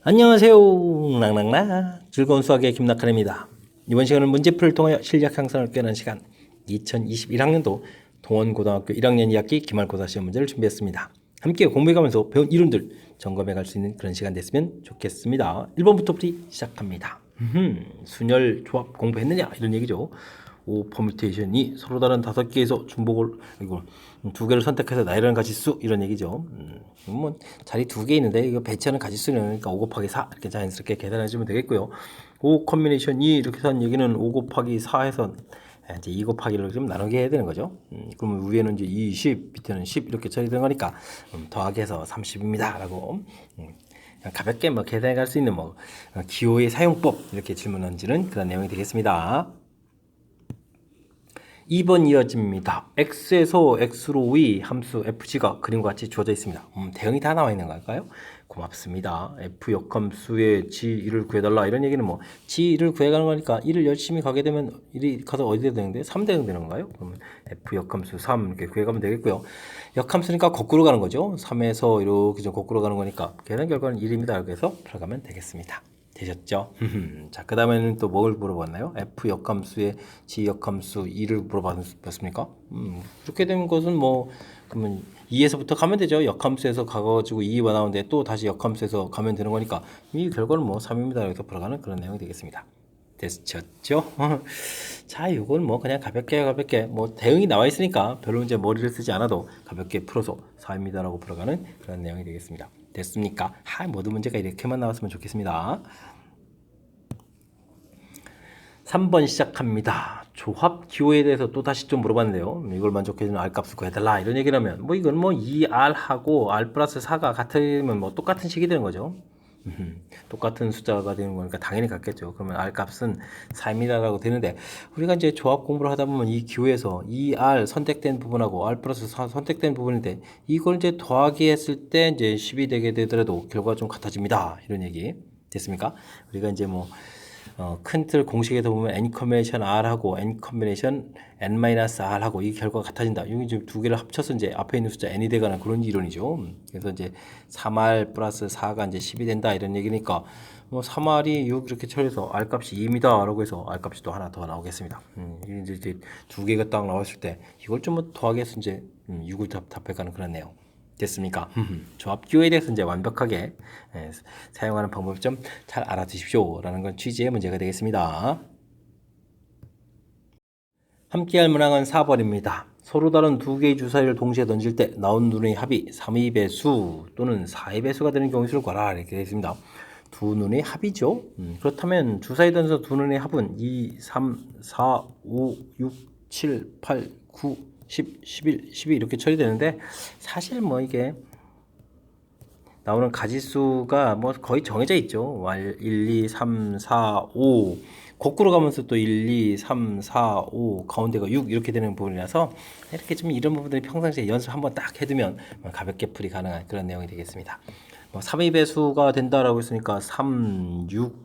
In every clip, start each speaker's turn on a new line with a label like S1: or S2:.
S1: 안녕하세요. 낭낭낭 즐거운 수학의 김낙한입니다. 이번 시간은 문제풀이를 통하여 실력 향상을 꾀하는 시간 2021학년도 동원고등학교 1학년 2학기 기말고사 시험 문제를 준비했습니다. 함께 공부해가면서 배운 이론들 점검해 갈 수 있는 그런 시간 됐으면 좋겠습니다. 1번부터 시작합니다. 순열 조합 공부했느냐 이런 얘기죠. O 퍼뮤테이션이 서로 다른 5개에서 중복을 이거 2개를 선택해서 나열하는 가지수 이런 얘기죠. 뭐 자리 2개 있는데 이거 배치하는 가지수는 그러니까 5 곱하기 4 이렇게 자연스럽게 계산해 주면 되겠고요. O 커뮤니션이 이렇게 한 얘기는 5 곱하기 4해서 이제 2 곱하기를 좀 나누게 해야 되는 거죠. 그러면 위에는 이제 20, 밑에는 10 이렇게 처리되는 거니까 더하기 해서 30입니다. 라고 가볍게 뭐 계산해 갈 수 있는 뭐 기호의 사용법 이렇게 질문한지는 그런 내용이 되겠습니다. 2번 이어집니다. x에서 x로 의 함수 fg가 그림과 같이 주어져 있습니다. 대응이 다 나와 있는 걸까요? 고맙습니다. f 역함수의 g1을 구해달라 이런 얘기는 뭐 g1을 구해가는 거니까 1을 열심히 가게 되면 1이 가서 어디에 되는데 3대응 되는 건가요? 그러면 f 역함수 3 이렇게 구해가면 되겠고요. 역함수니까 거꾸로 가는 거죠. 3에서 이렇게 좀 거꾸로 가는 거니까 계산 결과는 1입니다. 이렇게 해서 풀어가면 되겠습니다. 되셨죠? 자, 그 다음에는 또 뭘 물어봤나요? f 역함수의 g 역함수 2를 물어봤습니까? 그렇게 된 것은 뭐 그러면 2에서부터 가면 되죠. 역함수에서 가가지고 2가 나오는데 또 다시 역함수에서 가면 되는 거니까 이 결과는 뭐 3입니다. 이렇게 풀어가는 그런 내용이 되겠습니다. 되셨죠? 자, 이건 뭐 그냥 가볍게 뭐 대응이 나와 있으니까 별로 이제 머리를 쓰지 않아도 가볍게 풀어서 4입니다라고 풀어가는 그런 내용이 되겠습니다. 됐습니까? 모든 문제가 이렇게만 나왔으면 좋겠습니다. 3번 시작합니다. 조합 기호에 대해서 또 다시 좀 물어봤는데요. 이걸 만족해주는 R 값을 구해달라 이런 얘기를 하면 뭐 이건 뭐 2R하고 R 플러스 4가 같으면 뭐 똑같은 식이 되는 거죠. 똑같은 숫자가 되는 거니까 당연히 같겠죠. 그러면 R 값은 4입니다라고 되는데 우리가 이제 조합 공부를 하다 보면 이 기호에서 2R 선택된 부분하고 R 플러스 4 선택된 부분인데 이걸 이제 더하기 했을 때 이제 10이 되게 되더라도 결과가 좀 같아집니다. 이런 얘기 됐습니까? 우리가 이제 뭐 큰 틀 공식에서 보면 n 커뮤니션 r하고 n 커뮤니션 n-r하고 이 결과가 같아진다. 이게 지금 두 개를 합쳐서 이제 앞에 있는 숫자 n이 되가는 그런 이론이죠. 그래서 이제 3r 플러스 4가 이제 10이 된다 이런 얘기니까 뭐 3r이 6 이렇게 처리해서 r 값이 2입니다라고 해서 r 값이 또 하나 더 나오겠습니다. 이제 두 개가 딱 나왔을 때 이걸 좀 뭐 더하기 해서 이제 6을 답해가는 그런 내용. 됐습니까? 조합 기호에 대해서 이제 완벽하게 사용하는 방법을 좀 잘 알아두십시오 라는 건 취지의 문제가 되겠습니다. 함께할 문항은 4번입니다. 서로 다른 두 개의 주사위를 동시에 던질 때 나온 눈의 합이 3의 배수 또는 4의 배수가 되는 경우수를 구하라 이렇게 되어 있습니다. 두 눈의 합이죠. 그렇다면 주사위 던져 두 눈의 합은 2, 3, 4, 5, 6, 7, 8, 9, 10, 11, 12 이렇게 처리되는데 사실 뭐 이게 나오는 가지수가 뭐 거의 정해져 있죠. 1, 2, 3, 4, 5 거꾸로 가면서 또 1, 2, 3, 4, 5 가운데가 6 이렇게 되는 부분이라서 이렇게 좀 이런 부분들이 평상시에 연습 한번 딱 해두면 가볍게 풀이 가능한 그런 내용이 되겠습니다. 뭐 3의 배수가 된다라고 했으니까 3, 6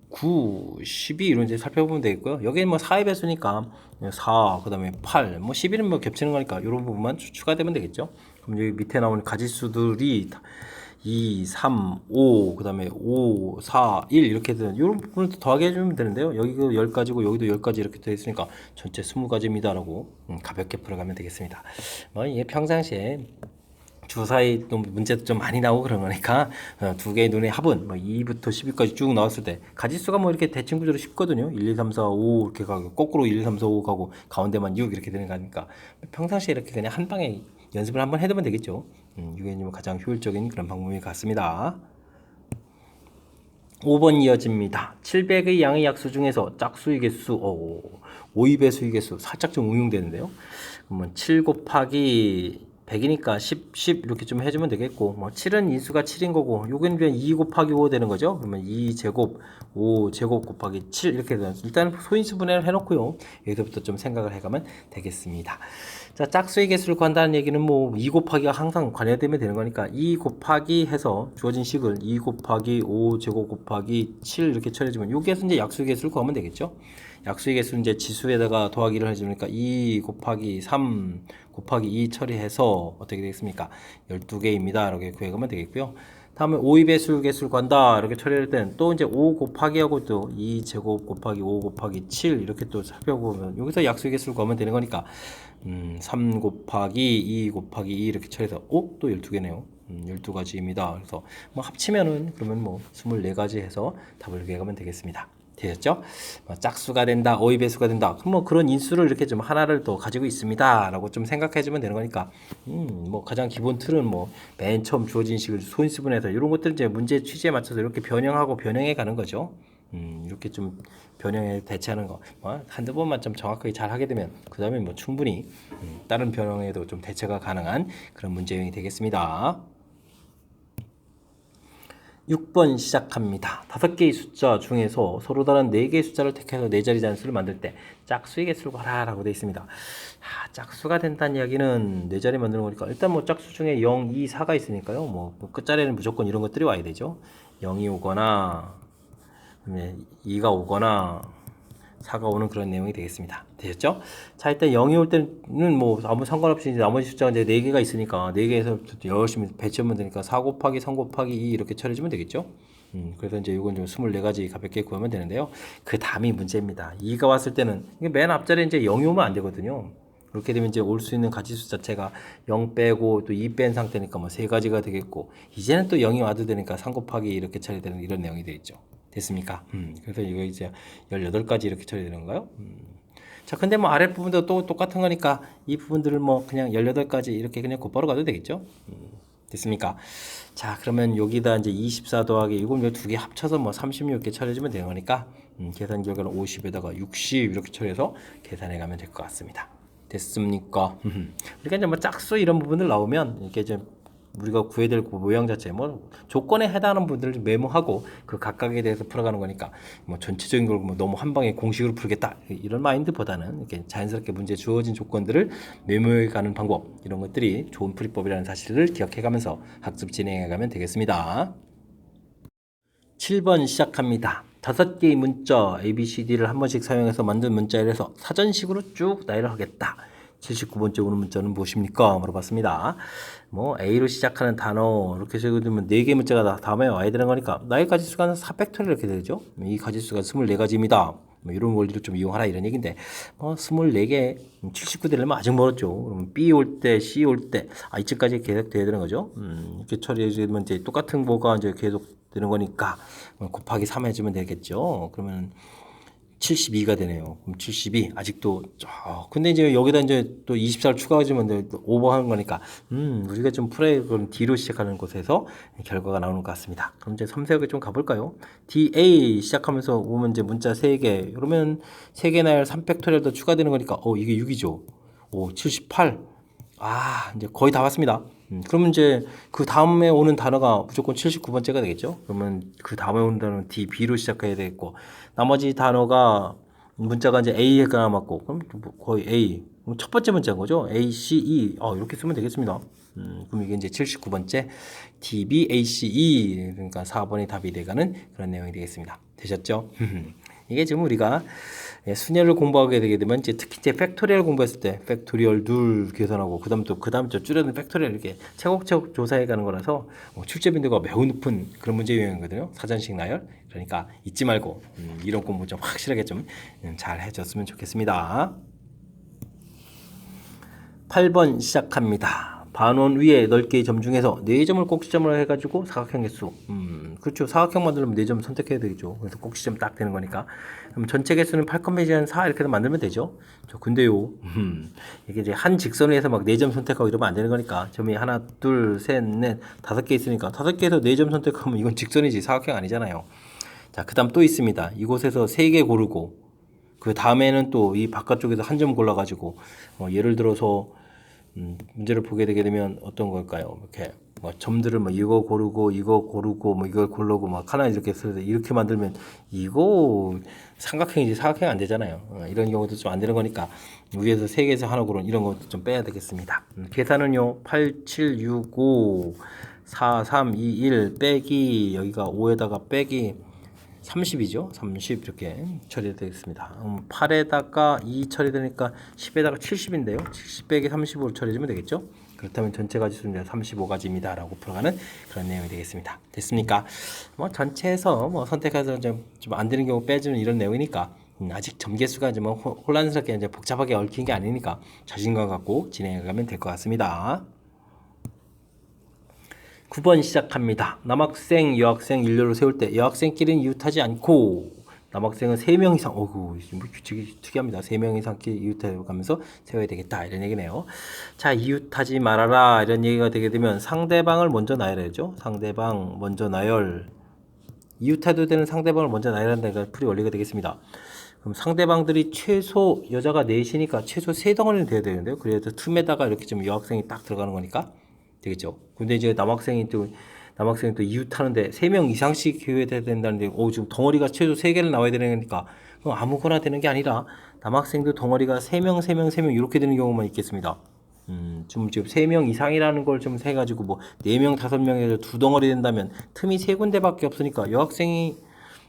S1: 9, 12 이런 이제 살펴보면 되겠고요. 여기는 뭐 4의 배수니까 4, 그 다음에 8, 뭐 11은 뭐 겹치는 거니까 이런 부분만 추가되면 되겠죠. 그럼 여기 밑에 나오는 가지수들이 2, 3, 5, 그 다음에 5, 4, 1 이렇게 되는 이런 부분을 더하게 해주면 되는데요. 여기도 10가지고 여기도 10가지 이렇게 되어 있으니까 전체 20가지입니다라고 가볍게 풀어가면 되겠습니다. 뭐 이게 평상시에 주사위 문제도 좀 많이 나오고 그런 거니까 두 개의 눈의 합은 뭐 2부터 10까지 쭉 나왔을 때 가지수가 뭐 이렇게 대칭 구조로 쉽거든요. 1, 2, 3, 4, 5 이렇게 가고 거꾸로 1, 2, 3, 4, 5 가고 가운데만 6 이렇게 되는 거니까 평상시에 이렇게 그냥 한 방에 연습을 한번 해두면 되겠죠. 이게 가장 효율적인 그런 방법인 것 같습니다. 5번 이어집니다. 700의 양의 약수 중에서 짝수의 개수, 5의 배수의 개수 살짝 좀 응용되는데요. 그러면 7 곱하기 100이니까 10 이렇게 좀 해주면 되겠고, 뭐 7은 인수가 7인 거고, 요건 그냥 2 곱하기 5 되는 거죠. 그러면 2제곱 5제곱 곱하기 7 이렇게 되는. 일단 소인수 분해를 해놓고요. 여기서부터 좀 생각을 해가면 되겠습니다. 자, 짝수의 개수를 구한다는 얘기는 뭐 2 곱하기가 항상 관여되면 되는 거니까 2 곱하기 해서 주어진 식을 2 곱하기 5 제곱 곱하기 7 이렇게 처리해주면 여기에서 이제 약수의 개수를 구하면 되겠죠. 약수의 개수는 이제 지수에다가 더하기를 해주니까 2 곱하기 3 곱하기 2 처리해서 어떻게 되겠습니까? 12개입니다. 이렇게 구해가면 되겠고요. 다음에 5의 배수 개수를 구한다 이렇게 처리할 때는 또 이제 5 곱하기 하고 또 2제곱 곱하기 5 곱하기 7 이렇게 또 살펴보면 여기서 약수의 개수를 구하면 되는 거니까 3 곱하기 2 곱하기 2 이렇게 처리해서 또 12개네요. 12가지입니다. 그래서 뭐 합치면은 그러면 뭐 24가지 해서 답을 구해가면 되겠습니다. 되셨죠? 짝수가 된다, 어의 배수가 된다. 그럼 뭐 그런 인수를 이렇게 좀 하나를 더 가지고 있습니다라고 좀 생각해주면 되는 거니까, 뭐 가장 기본 틀은 뭐 맨 처음 주어진 식을 소인수분해서 이런 것들 이제 문제 취지에 맞춰서 이렇게 변형하고 변형해 가는 거죠. 이렇게 좀 변형에 대체하는 거, 한두 번만 좀 정확하게 잘 하게 되면 그 다음에 뭐 충분히 다른 변형에도 좀 대체가 가능한 그런 문제 유형이 되겠습니다. 6번 시작합니다. 5개의 숫자 중에서 서로 다른 4개의 숫자를 택해서 4자리 잔수를 만들 때 짝수의 개수를 구하라 라고 되어 있습니다. 짝수가 된다는 이야기는 4자리 만드는 거니까 일단 뭐 짝수 중에 0, 2, 4가 있으니까요. 뭐 끝자리에는 무조건 이런 것들이 와야 되죠. 0이 오거나 2가 오거나 4가 오는 그런 내용이 되겠습니다. 되셨죠? 자, 일단 0이 올 때는 뭐 아무 상관없이 이제 나머지 숫자가 이제 4개가 있으니까 4개에서 열심히 배치하면 되니까 4 곱하기 3 곱하기 2 이렇게 처리해주면 되겠죠? 그래서 이제 이건 좀 24가지 가볍게 구하면 되는데요. 그 다음이 문제입니다. 2가 왔을 때는 맨 앞자리에 이제 0이 오면 안 되거든요. 그렇게 되면 이제 올 수 있는 가지수 자체가 0 빼고 또 2 뺀 상태니까 뭐 3가지가 되겠고, 이제는 또 0이 와도 되니까 3 곱하기 이렇게 처리되는 이런 내용이 되겠죠. 됐습니까? 그래서 이거 이제 18가지 이렇게 처리되는 건가요? 자, 근데 뭐 아랫부분도 또 똑같은 거니까 이 부분들을 뭐 그냥 18가지 이렇게 그냥 곧바로 가도 되겠죠? 됐습니까? 자, 그러면 여기다 이제 24 더하기 이걸 두 개 합쳐서 뭐 36개 처리해주면 되는 거니까 계산 결과는 50에다가 60 이렇게 처리해서 계산해 가면 될 것 같습니다. 됐습니까? 그러니까 이제 뭐 짝수 이런 부분들 나오면 이렇게 좀 우리가 구해야 될 그 모양 자체 뭐 조건에 해당하는 부분들을 메모하고 그 각각에 대해서 풀어가는 거니까 뭐 전체적인 걸 뭐 너무 한 방에 공식으로 풀겠다 이런 마인드보다는 이렇게 자연스럽게 문제 주어진 조건들을 메모해 가는 방법, 이런 것들이 좋은 풀이법이라는 사실을 기억해 가면서 학습 진행해 가면 되겠습니다. 7번 시작합니다. 5개의 문자 A, B, C, D를 한 번씩 사용해서 만든 문자에서 사전식으로 쭉 나열을 하겠다. 79번째 오는 문자는 무엇입니까? 물어봤습니다. 뭐 A로 시작하는 단어 이렇게 적어두면 4개 문자가 다 다음에 와야 되는 거니까 나의 가지수가 4팩토리얼 이렇게 되죠. 이 가지수가 24가지입니다. 뭐 이런 원리를 좀 이용하라 이런 얘기인데 24개 79되려면 아직 멀었죠. 그러면 B 올 때, C 올 때 이쯤까지 계속 돼야 되는 거죠. 이렇게 처리해주면 이제 똑같은 거가 이제 계속 되는 거니까 곱하기 3 해주면 되겠죠. 그러면 72가 되네요. 그럼 72 아직도 근데 이제 여기다 이제 또 24를 추가해주면 오버하는 거니까 우리가 좀 그럼 D로 시작하는 곳에서 결과가 나오는 것 같습니다. 그럼 이제 섬세하게 좀 가볼까요? DA 시작하면서 오면 이제 문자 3개, 그러면 3개 나열 3팩토리얼 더 추가되는 거니까 이게 6이죠. 78. 이제 거의 다 왔습니다. 그러면 이제 그 다음에 오는 단어가 무조건 79번째가 되겠죠. 그러면 그 다음에 오는 단어는 D, B로 시작해야 되겠고, 나머지 단어가 문자가 이제 A가 남았고, 그럼 거의 A. 그럼 첫 번째 문자인 거죠. A, C, E. 이렇게 쓰면 되겠습니다. 그럼 이게 이제 79번째 D, B, A, C, E. 그러니까 4번이 답이 돼가는 그런 내용이 되겠습니다. 되셨죠? 이게 지금 우리가 순열을 공부하게 되게 되면 이제 특히 이제 팩토리얼 공부했을 때 팩토리얼 둘 계산하고 그다음 또 줄여든 팩토리얼 이렇게 차곡차곡 조사해 가는 거라서 출제 빈도가 매우 높은 그런 문제 유형이거든요. 사전식 나열. 그러니까 잊지 말고 이런 공부 좀 확실하게 좀 잘 해줬으면 좋겠습니다. 8번 시작합니다. 반원 위에 넓게의 점 중에서 4점을 꼭지점으로 해가지고 사각형 개수. 그렇죠. 사각형 만들려면 4점 선택해야 되겠죠. 그래서 꼭지점 딱 되는 거니까. 그럼 전체 개수는 8, 4 이렇게 만들면 되죠. 근데요. 이게 이제 한 직선 위에서 막 4점 선택하고 이러면 안 되는 거니까. 점이 하나, 둘, 셋, 넷, 5개 있으니까 5개에서 4점 선택하면 이건 직선이지 사각형 아니잖아요. 자, 그 다음 또 있습니다. 이곳에서 3개 고르고 그 다음에는 또 이 바깥쪽에서 한 점 골라가지고 예를 들어서 문제를 보게 되게 되면 어떤 걸까요? 이렇게 점들을 이거 고르고 이걸 고르고 하나 이렇게 써서 이렇게 만들면 이거 삼각형이지 사각형 안 되잖아요. 이런 경우도 좀 안 되는 거니까 위에서 3개에서 하나 고른 이런 것도 좀 빼야 되겠습니다. 계산은요 8, 7, 6, 5, 4, 3, 2, 1 빼기 여기가 5에다가 빼기 30이죠. 30 이렇게 처리되겠습니다. 8에다가 2 처리되니까 10에다가 70인데요. 70 빼기 35를 처리해주면 되겠죠. 그렇다면 전체 가지수는 35가지입니다 라고 풀어가는 그런 내용이 되겠습니다. 됐습니까? 뭐 전체에서 뭐 선택해서 좀 안 되는 경우 빼주는 이런 내용이니까 아직 점개수가 이제 뭐 혼란스럽게 이제 복잡하게 얽힌 게 아니니까 자신감 갖고 진행해 가면 될 것 같습니다. 9번 시작합니다. 남학생, 여학생 일렬로 세울 때 여학생끼리는 이웃하지 않고 남학생은 3명 이상, 어구, 뭐 규칙이 특이합니다. 3명 이상 이웃해 가면서 세워야 되겠다. 이런 얘기네요. 자, 이웃하지 말아라. 이런 얘기가 되게 되면 상대방을 먼저 나열해야죠. 상대방 먼저 나열. 이웃해도 되는 상대방을 먼저 나열한다는 게 풀이 원리가 되겠습니다. 그럼 상대방들이 최소 여자가 넷이니까 최소 3덩어리는 돼야 되는데요. 그래서 틈에다가 이렇게 좀 여학생이 딱 들어가는 거니까 되겠죠. 근데 이제 남학생이 또 이웃하는데 3명 이상씩 교회돼야 된다는데 지금 덩어리가 최소 3개를 나와야 되니까 그럼 아무거나 되는 게 아니라 남학생도 덩어리가 3명, 3명, 3명 이렇게 되는 경우만 있겠습니다. 지금 3명 이상이라는 걸 좀 해가지고 뭐 4명, 5명에서 2덩어리 된다면 틈이 3군데밖에 없으니까 여학생이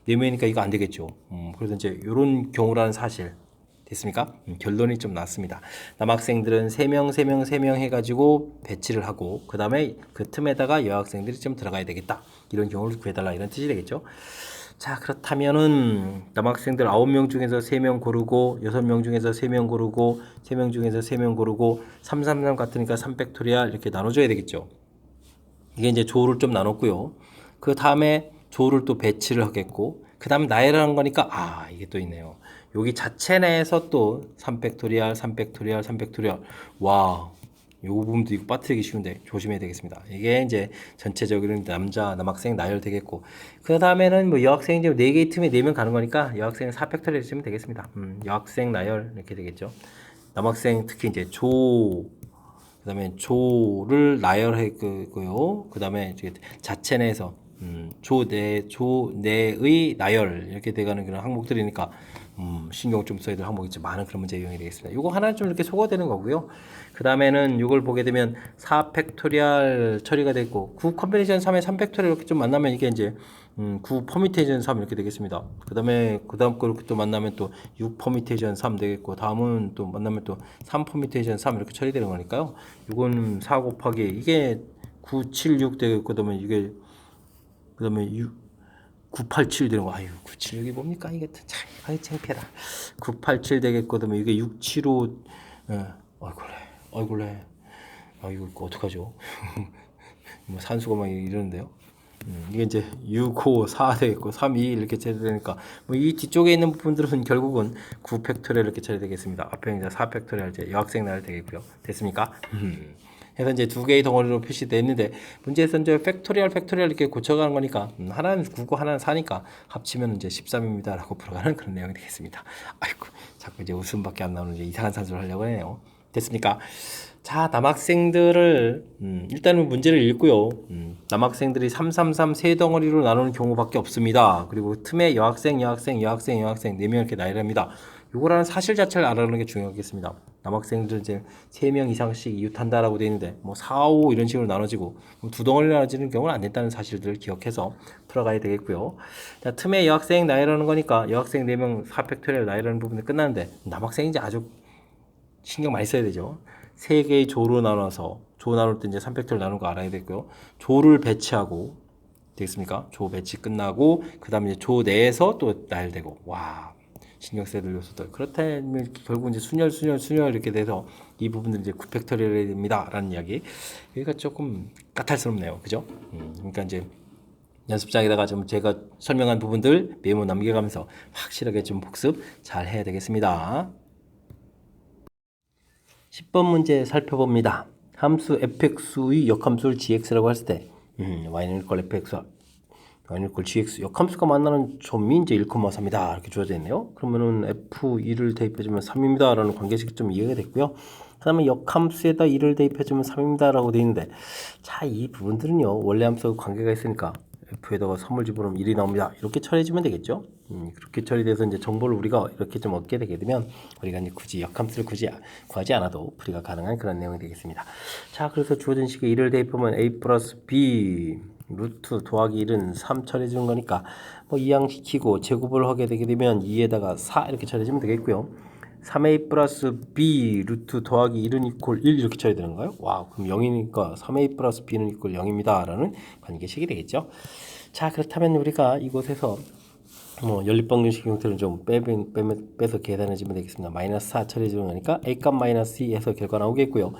S1: 4명이니까 이거 안 되겠죠. 그래서 이제 이런 경우라는 사실 됐습니까? 결론이 좀 났습니다. 남학생들은 3명, 3명, 3명 해가지고 배치를 하고 그 다음에 그 틈에다가 여학생들이 좀 들어가야 되겠다. 이런 경우를 구해달라 이런 뜻이 되겠죠. 자, 그렇다면은 남학생들 9명 중에서 3명 고르고 6명 중에서 3명 고르고 3명 중에서 3명 고르고 3, 3, 3 같으니까 3팩토리얼 이렇게 나눠줘야 되겠죠. 이게 이제 조를 좀 나눴고요. 그 다음에 조를 또 배치를 하겠고 그 다음에 나열하는 거니까 이게 또 있네요. 여기 자체 내에서 또 3팩토리얼, 3팩토리얼, 3팩토리얼 와, 요 부분도 이거 빠뜨리기 쉬운데 조심해야 되겠습니다. 이게 이제 전체적으로 남학생 나열 되겠고 그 다음에는 뭐 여학생 이제 4개의 틈에 4명 가는 거니까 여학생은 4팩토리얼 쓰면 되겠습니다. 여학생 나열 이렇게 되겠죠. 남학생 특히 이제 그 다음에 조를 나열했고요. 그 다음에 자체 내에서 조 내의 나열 이렇게 돼가는 그런 항목들이니까 신경 좀 써야 될 항목이 좀 많은 그런 문제 유형이 되겠습니다. 이거 하나 좀 이렇게 소거되는 거고요. 그 다음에는 이걸 보게 되면 4팩토리얼 처리가 되고 9 컴비네이션 3에 3팩토리얼 이렇게 좀 만나면 이게 이제 9 퍼미테이션 3 이렇게 되겠습니다. 그 다음 거 이렇게 또 만나면 또 6 퍼미테이션 3 되겠고 다음은 또 만나면 또 3 퍼미테이션 3 이렇게 처리되는 거니까요. 이건 4 곱하기 이게 9, 7, 6 되겠고 그다음에 이게 그다음에 987 되는 거. 976이 뭡니까? 이게 참 창피하다. 987 되겠고 그다음에 이게 675 아이고래. 이거 어떡하죠? 뭐 산수가 막 이러는데요. 이게 이제 6, 5, 4 되겠고 3, 2 이렇게 처리되니까 뭐 이 뒤쪽에 있는 부분들은 결국은 9 팩토리얼 이렇게 처리되겠습니다. 앞에 이제 4 팩토리얼 이제 여학생 나열 되겠고요. 됐습니까? 그래서 이제 2개의 덩어리로 표시되어 있는데 문제에서 이제 팩토리얼 이렇게 고쳐가는 거니까 하나는 9고 하나는 4니까 합치면 이제 13입니다라고 풀어가는 그런 내용이 되겠습니다. 아이고 자꾸 이제 웃음밖에 안 나오는 이제 이상한 산수를 하려고 해요. 됐습니까? 자, 남학생들을 일단은 문제를 읽고요. 남학생들이 333 세 덩어리로 나누는 경우밖에 없습니다. 그리고 틈에 여학생 4명 이렇게 나열합니다. 요거라는 사실 자체를 알아가는 게 중요하겠습니다. 남학생들 이제 3명 이상씩 이웃한다라고 되어 있는데 뭐 4, 5 이런 식으로 나눠지고 2덩어리로 나눠지는 경우는 안 된다는 사실들을 기억해서 풀어가야 되겠고요. 자, 틈에 여학생 나열하는 거니까 여학생 4명 4팩토리얼 나열하는 부분이 끝나는데 남학생이 이제 아주 신경 많이 써야 되죠. 3개의 조로 나눠서 조 나눌 때 이제 3팩토리얼 나누는 거 알아야 되고요. 조를 배치하고 되겠습니까? 조 배치 끝나고 그 다음에 조 내에서 또 나열되고 신경 써야 될 요소들. 그렇다면 결국 이제 순열 이렇게 돼서 이 부분들이 이제 9팩토리얼입니다. 라는 이야기. 여기가 조금 까탈스럽네요. 그죠? 그러니까 이제 연습장에다가 좀 제가 설명한 부분들 메모 남겨가면서 확실하게 좀 복습 잘 해야 되겠습니다. 10번 문제 살펴봅니다. 함수 fx의 역함수를 gx라고 했을 때 y는 equal fx y는 equal gx 역함수가 만나는 점이 이제 1,3이다 이렇게 주어져 있네요. 그러면은 f2를 대입해주면 3입니다 라는 관계식이 좀 이해가 됐고요. 그 다음에 역함수에다 2를 대입해주면 3입니다 라고 되어 있는데 자, 이 부분들은요 원래 함수 관계가 있으니까 f에다가 선물 집어넣으면 1이 나옵니다. 이렇게 처리해주면 되겠죠. 그렇게 처리돼서 이제 정보를 우리가 이렇게 좀 얻게 되게 되면 우리가 이제 굳이 역함수를 구하지 않아도 풀이가 가능한 그런 내용이 되겠습니다. 자, 그래서 주어진 식에 1을 대입하면 a 플러스 b 루트 더하기 1은 3 처리해주는 거니까 뭐 이항시키고 제곱을 하게 되게 되면 2에다가 4 이렇게 처리해주면 되겠고요. 3a 플러스 b 루트 더하기 1은 이퀄 1 이렇게 처리 되는 거예요? 와우, 그럼 0이니까 3a 플러스 b는 이퀄 0입니다 라는 관계식이 되겠죠. 자, 그렇다면 우리가 이곳에서 연립방정식 형태를 좀 빼서 계산해주면 되겠습니다. 마이너스 4 처리해주는 거니까 a값 마이너스 2 해서 결과 나오겠고요.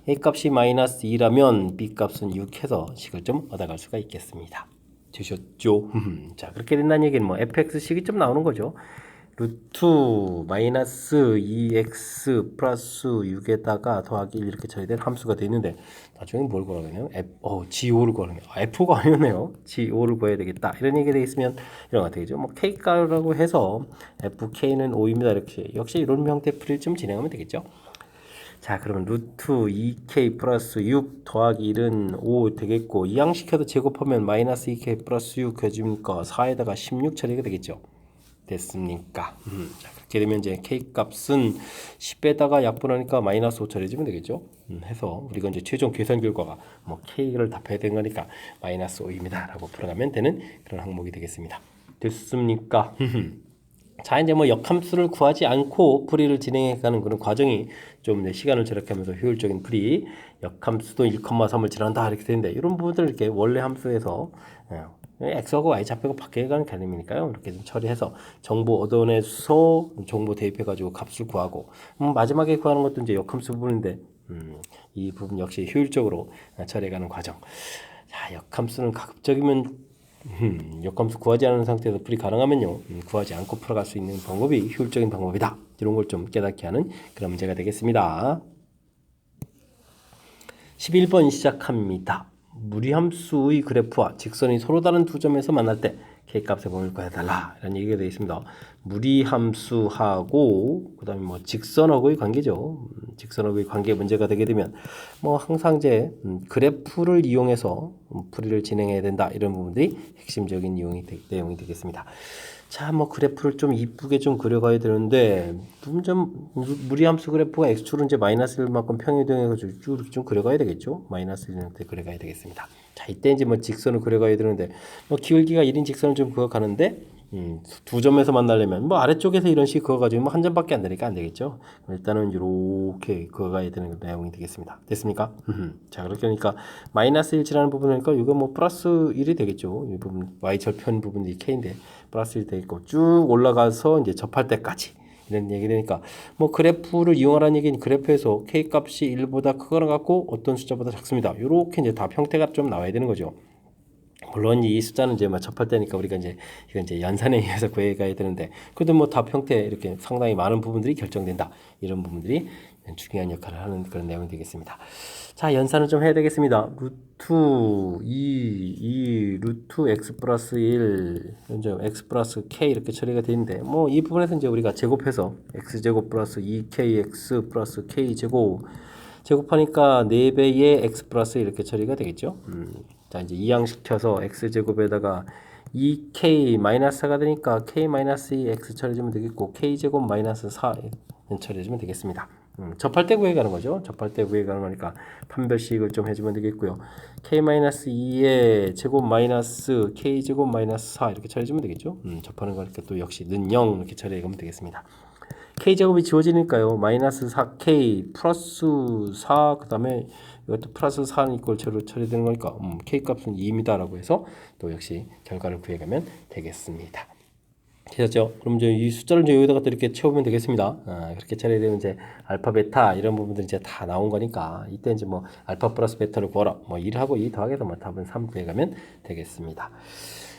S1: a값이 마이너스 2라면 b값은 6 해서 식을 좀 얻어갈 수가 있겠습니다. 되셨죠? 자, 그렇게 된다는 얘기는 뭐 fx식이 좀 나오는 거죠. 루트 마이너스 2x 플러스 6에다가 더하기 1 이렇게 처리된 함수가 되어 있는데 나중에 뭘 구하겠네요? G5를 구하는 F가 아니네요. G5를 구해야 되겠다. 이런 얘기가 되겠으면 이런 거 되겠죠. 뭐 K가라고 해서 FK는 5입니다. 이렇게 역시 이런 형태 풀이를 좀 진행하면 되겠죠. 자, 그러면 루트 2k 플러스 6 더하기 1은 5 되겠고 이항시켜서 제곱하면 마이너스 2k 플러스 6 해주니까 4에다가 16 처리가 되겠죠. 됐습니까? 자, 그렇게 되면 이제 k 값은 10에다가 약분하니까 마이너스 5 처리해주면 되겠죠. 해서 우리가 이제 최종 계산 결과가 뭐 k를 답해야 되는 거니까 마이너스 5입니다라고 풀어가면 되는 그런 항목이 되겠습니다. 됐습니까? 자, 이제 뭐 역함수를 구하지 않고 풀이를 진행해가는 그런 과정이 좀 시간을 절약하면서 효율적인 풀이, 역함수도 1,3을 지난다 이렇게 되는데 이런 부분들을 이렇게 원래 함수에서 x하고 y 좌표가 바뀌어가는 개념이니까요. 이렇게 좀 처리해서 정보 얻어내서 정보 대입해가지고 값을 구하고 마지막에 구하는 것도 이제 역함수 부분인데 이 부분 역시 효율적으로 처리해가는 과정. 자, 역함수는 가급적이면 역함수 구하지 않은 상태에서 풀이 가능하면요 구하지 않고 풀어갈 수 있는 방법이 효율적인 방법이다. 이런 걸 좀 깨닫게 하는 그런 문제가 되겠습니다. 11번 시작합니다. 무리함수의 그래프와 직선이 서로 다른 두 점에서 만날 때 k값의 범위를 구해달라 이런 얘기가 되어 있습니다. 무리함수하고 그 다음에 뭐 직선하고의 관계죠. 직선하고의 관계 문제가 되게 되면 뭐 항상 이제 그래프를 이용해서 풀이를 진행해야 된다 이런 부분들이 핵심적인 내용이 되겠습니다. 자, 뭐 그래프를 좀 이쁘게 좀 그려가야 되는데 무리함수 그래프가 x축으로 이제 마이너스 1만큼 평행이동해가지고 쭉 좀 그려가야 되겠죠. 마이너스 1한테 그려가야 되겠습니다. 자, 이때 이제 뭐 직선을 그려가야 되는데 뭐 기울기가 1인 직선을 좀 그어가는데 두 점에서 만나려면 뭐 아래쪽에서 이런 식으로 그어가지고 뭐 한 점밖에 안 되니까 안 되겠죠. 일단은 이렇게 그어가야 되는 내용이 되겠습니다. 됐습니까? 자, 그렇게 하니까 마이너스 1 지나는 부분이니까 이거 뭐 플러스 1이 되겠죠. 이 부분 y절편 부분이 k인데 플러스 1이 되겠고 쭉 올라가서 이제 접할 때까지 이런 얘기 되니까 뭐 그래프를 이용하라는 얘기는 그래프에서 k 값이 1보다 크거나 같고 어떤 숫자보다 작습니다. 이렇게 이제 답 형태가 좀 나와야 되는 거죠. 물론 이 숫자는 이제 뭐 접할 때니까 우리가 이제 이건 이제 연산에 의해서 구해가야 되는데 그래도 뭐 답 형태 이렇게 상당히 많은 부분들이 결정된다 이런 부분들이 중요한 역할을 하는 그런 내용이 되겠습니다. 자, 연산을 좀 해야 되겠습니다. 루트 2 루트 x 플러스 1 이제 x 플러스 k 이렇게 처리가 되는데 뭐 이 부분에서 이제 우리가 제곱해서 x 제곱 플러스 2kx 플러스 k 제곱하니까 4배의 x 플러스 이렇게 처리가 되겠죠. 자, 이제 이항시켜서 x제곱에다가 2k 마이너스 4가 되니까 k 마이너스 2x 처리해주면 되겠고 k제곱 마이너스 4 처리해주면 되겠습니다. 접할 때 구해가는 거죠. 접할 때 구해가는 거니까 판별식을 좀 해주면 되겠고요. k 마이너스 2의 제곱 마이너스 k제곱 마이너스 4 이렇게 처리해주면 되겠죠. 접하는 거니까 또 역시 는 0 이렇게 처리해가면 되겠습니다. k제곱이 지워지니까요. 마이너스 4k 플러스 4 그 다음에 이것도 플러스 4는 이꼴 처리되는 거니까 k값은 2입니다라고 해서 또 역시 결과를 구해가면 되겠습니다. 되셨죠? 그럼 이제 이 숫자를 이제 여기다가 또 이렇게 채우면 되겠습니다. 그렇게 처리되면 이제 알파, 베타 이런 부분들이 이제 다 나온 거니까 이때 이제 뭐 알파 플러스 베타를 구하라. 뭐 1하고 2 더하게서 뭐 답은 3 구해가면 되겠습니다.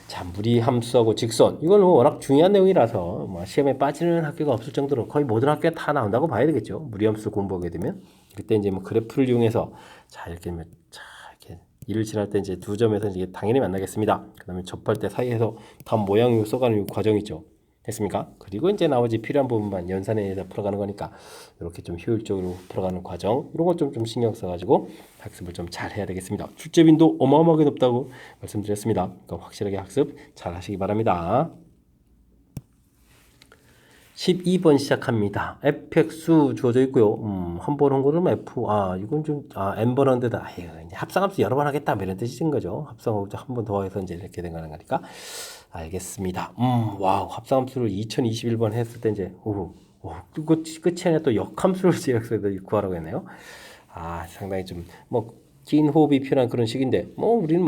S1: 자, 무리함수하고 직선 이건 뭐 워낙 중요한 내용이라서 뭐 시험에 빠지는 학교가 없을 정도로 거의 모든 학교에 다 나온다고 봐야 되겠죠. 무리함수 공부하게 되면 그때 이제 뭐 그래프를 이용해서 자 이렇게 일을 지날 때 이제 두 점에서 이제 당연히 만나겠습니다. 그다음에 접할 때 사이에서 답 모양을 써가는 과정이죠. 됐습니까? 그리고 이제 나머지 필요한 부분만 연산에 의해서 풀어가는 거니까 이렇게 좀 효율적으로 풀어가는 과정 이런 걸 좀 신경 써가지고 학습을 좀 잘 해야 되겠습니다. 출제 빈도 어마어마하게 높다고 말씀드렸습니다. 그러니까 확실하게 학습 잘 하시기 바랍니다. 12번 시작합니다. fx 주어져 있고요. 한 번 한 거는 f. 이건 좀 n번 한 데다 합성함수 여러 번 하겠다 이런 뜻인 거죠. 합성하고 한 번 더 해서 이제 이렇게 된 거니까 알겠습니다. 와우, 합성함수를 2021번 했을 때 이제 그리고 끝에는 또 역함수를 제약서에다 구하라고 했네요. 상당히 좀 긴 호흡이 필요한 그런 식인데 우리는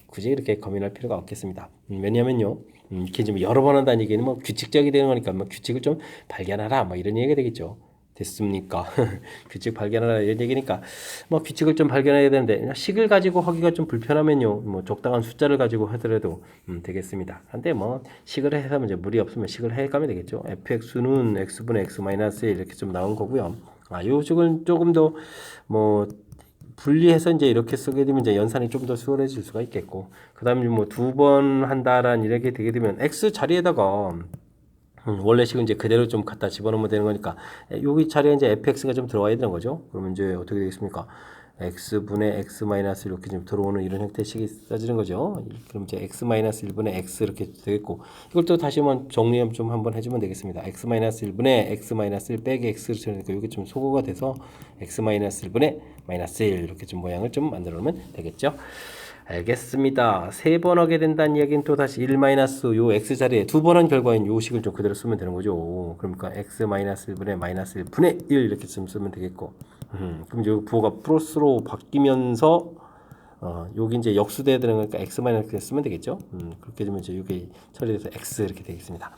S1: 굳이 이렇게 고민할 필요가 없겠습니다. 왜냐면요. 이렇게 좀 여러 번 한다는 얘기는 규칙적이 되는 거니까 규칙을 좀 발견하라 이런 얘기가 되겠죠. 됐습니까? 규칙 발견하라 이런 얘기니까 규칙을 좀 발견해야 되는데 식을 가지고 하기가 좀 불편하면요. 적당한 숫자를 가지고 하더라도 되겠습니다. 근데 식을 해서 이제 무리 없으면 식을 해가면 되겠죠. fx는 x분의 x 마이너스 1 이렇게 좀 나온 거고요. 요 식을 조금 더 분리해서 이제 이렇게 쓰게 되면 이제 연산이 좀 더 수월해질 수가 있겠고, 그 다음에 두 번 한다란 이렇게 되게 되면 x 자리에다가 원래 식은 이제 그대로 좀 갖다 집어넣으면 되는 거니까 여기 자리에 이제 fx가 좀 들어와야 되는 거죠. 그러면 이제 어떻게 되겠습니까? x분의 x 마이너스 이렇게 좀 들어오는 이런 형태의 식이 써지는 거죠. 그럼 이제 x 마이너스 1분의 x 이렇게 되겠고, 이걸 또 다시 한번 정리 좀 한번 해주면 되겠습니다. x 마이너스 1분의 x 마이너스 1 빼기 x를 쳐니까 이게 좀 소거가 돼서 x 마이너스 1분의 마이너스 1 이렇게 좀 모양을 좀 만들어 놓으면 되겠죠. 알겠습니다. 세 번 하게 된다는 이야기는 또 다시 1 마이너스 요 x 자리에 두 번 한 결과인 요 식을 좀 그대로 쓰면 되는 거죠. 그러니까 x 마이너스 1분의 마이너스 1분의 1 이렇게 좀 쓰면 되겠고, 그럼 여기 부호가 플러스로 바뀌면서 여기 이제 역수돼야 되는 거니까 x 마이너스 쓰면 되겠죠. 그렇게 되면 이제 여기 처리돼서 x 이렇게 되겠습니다.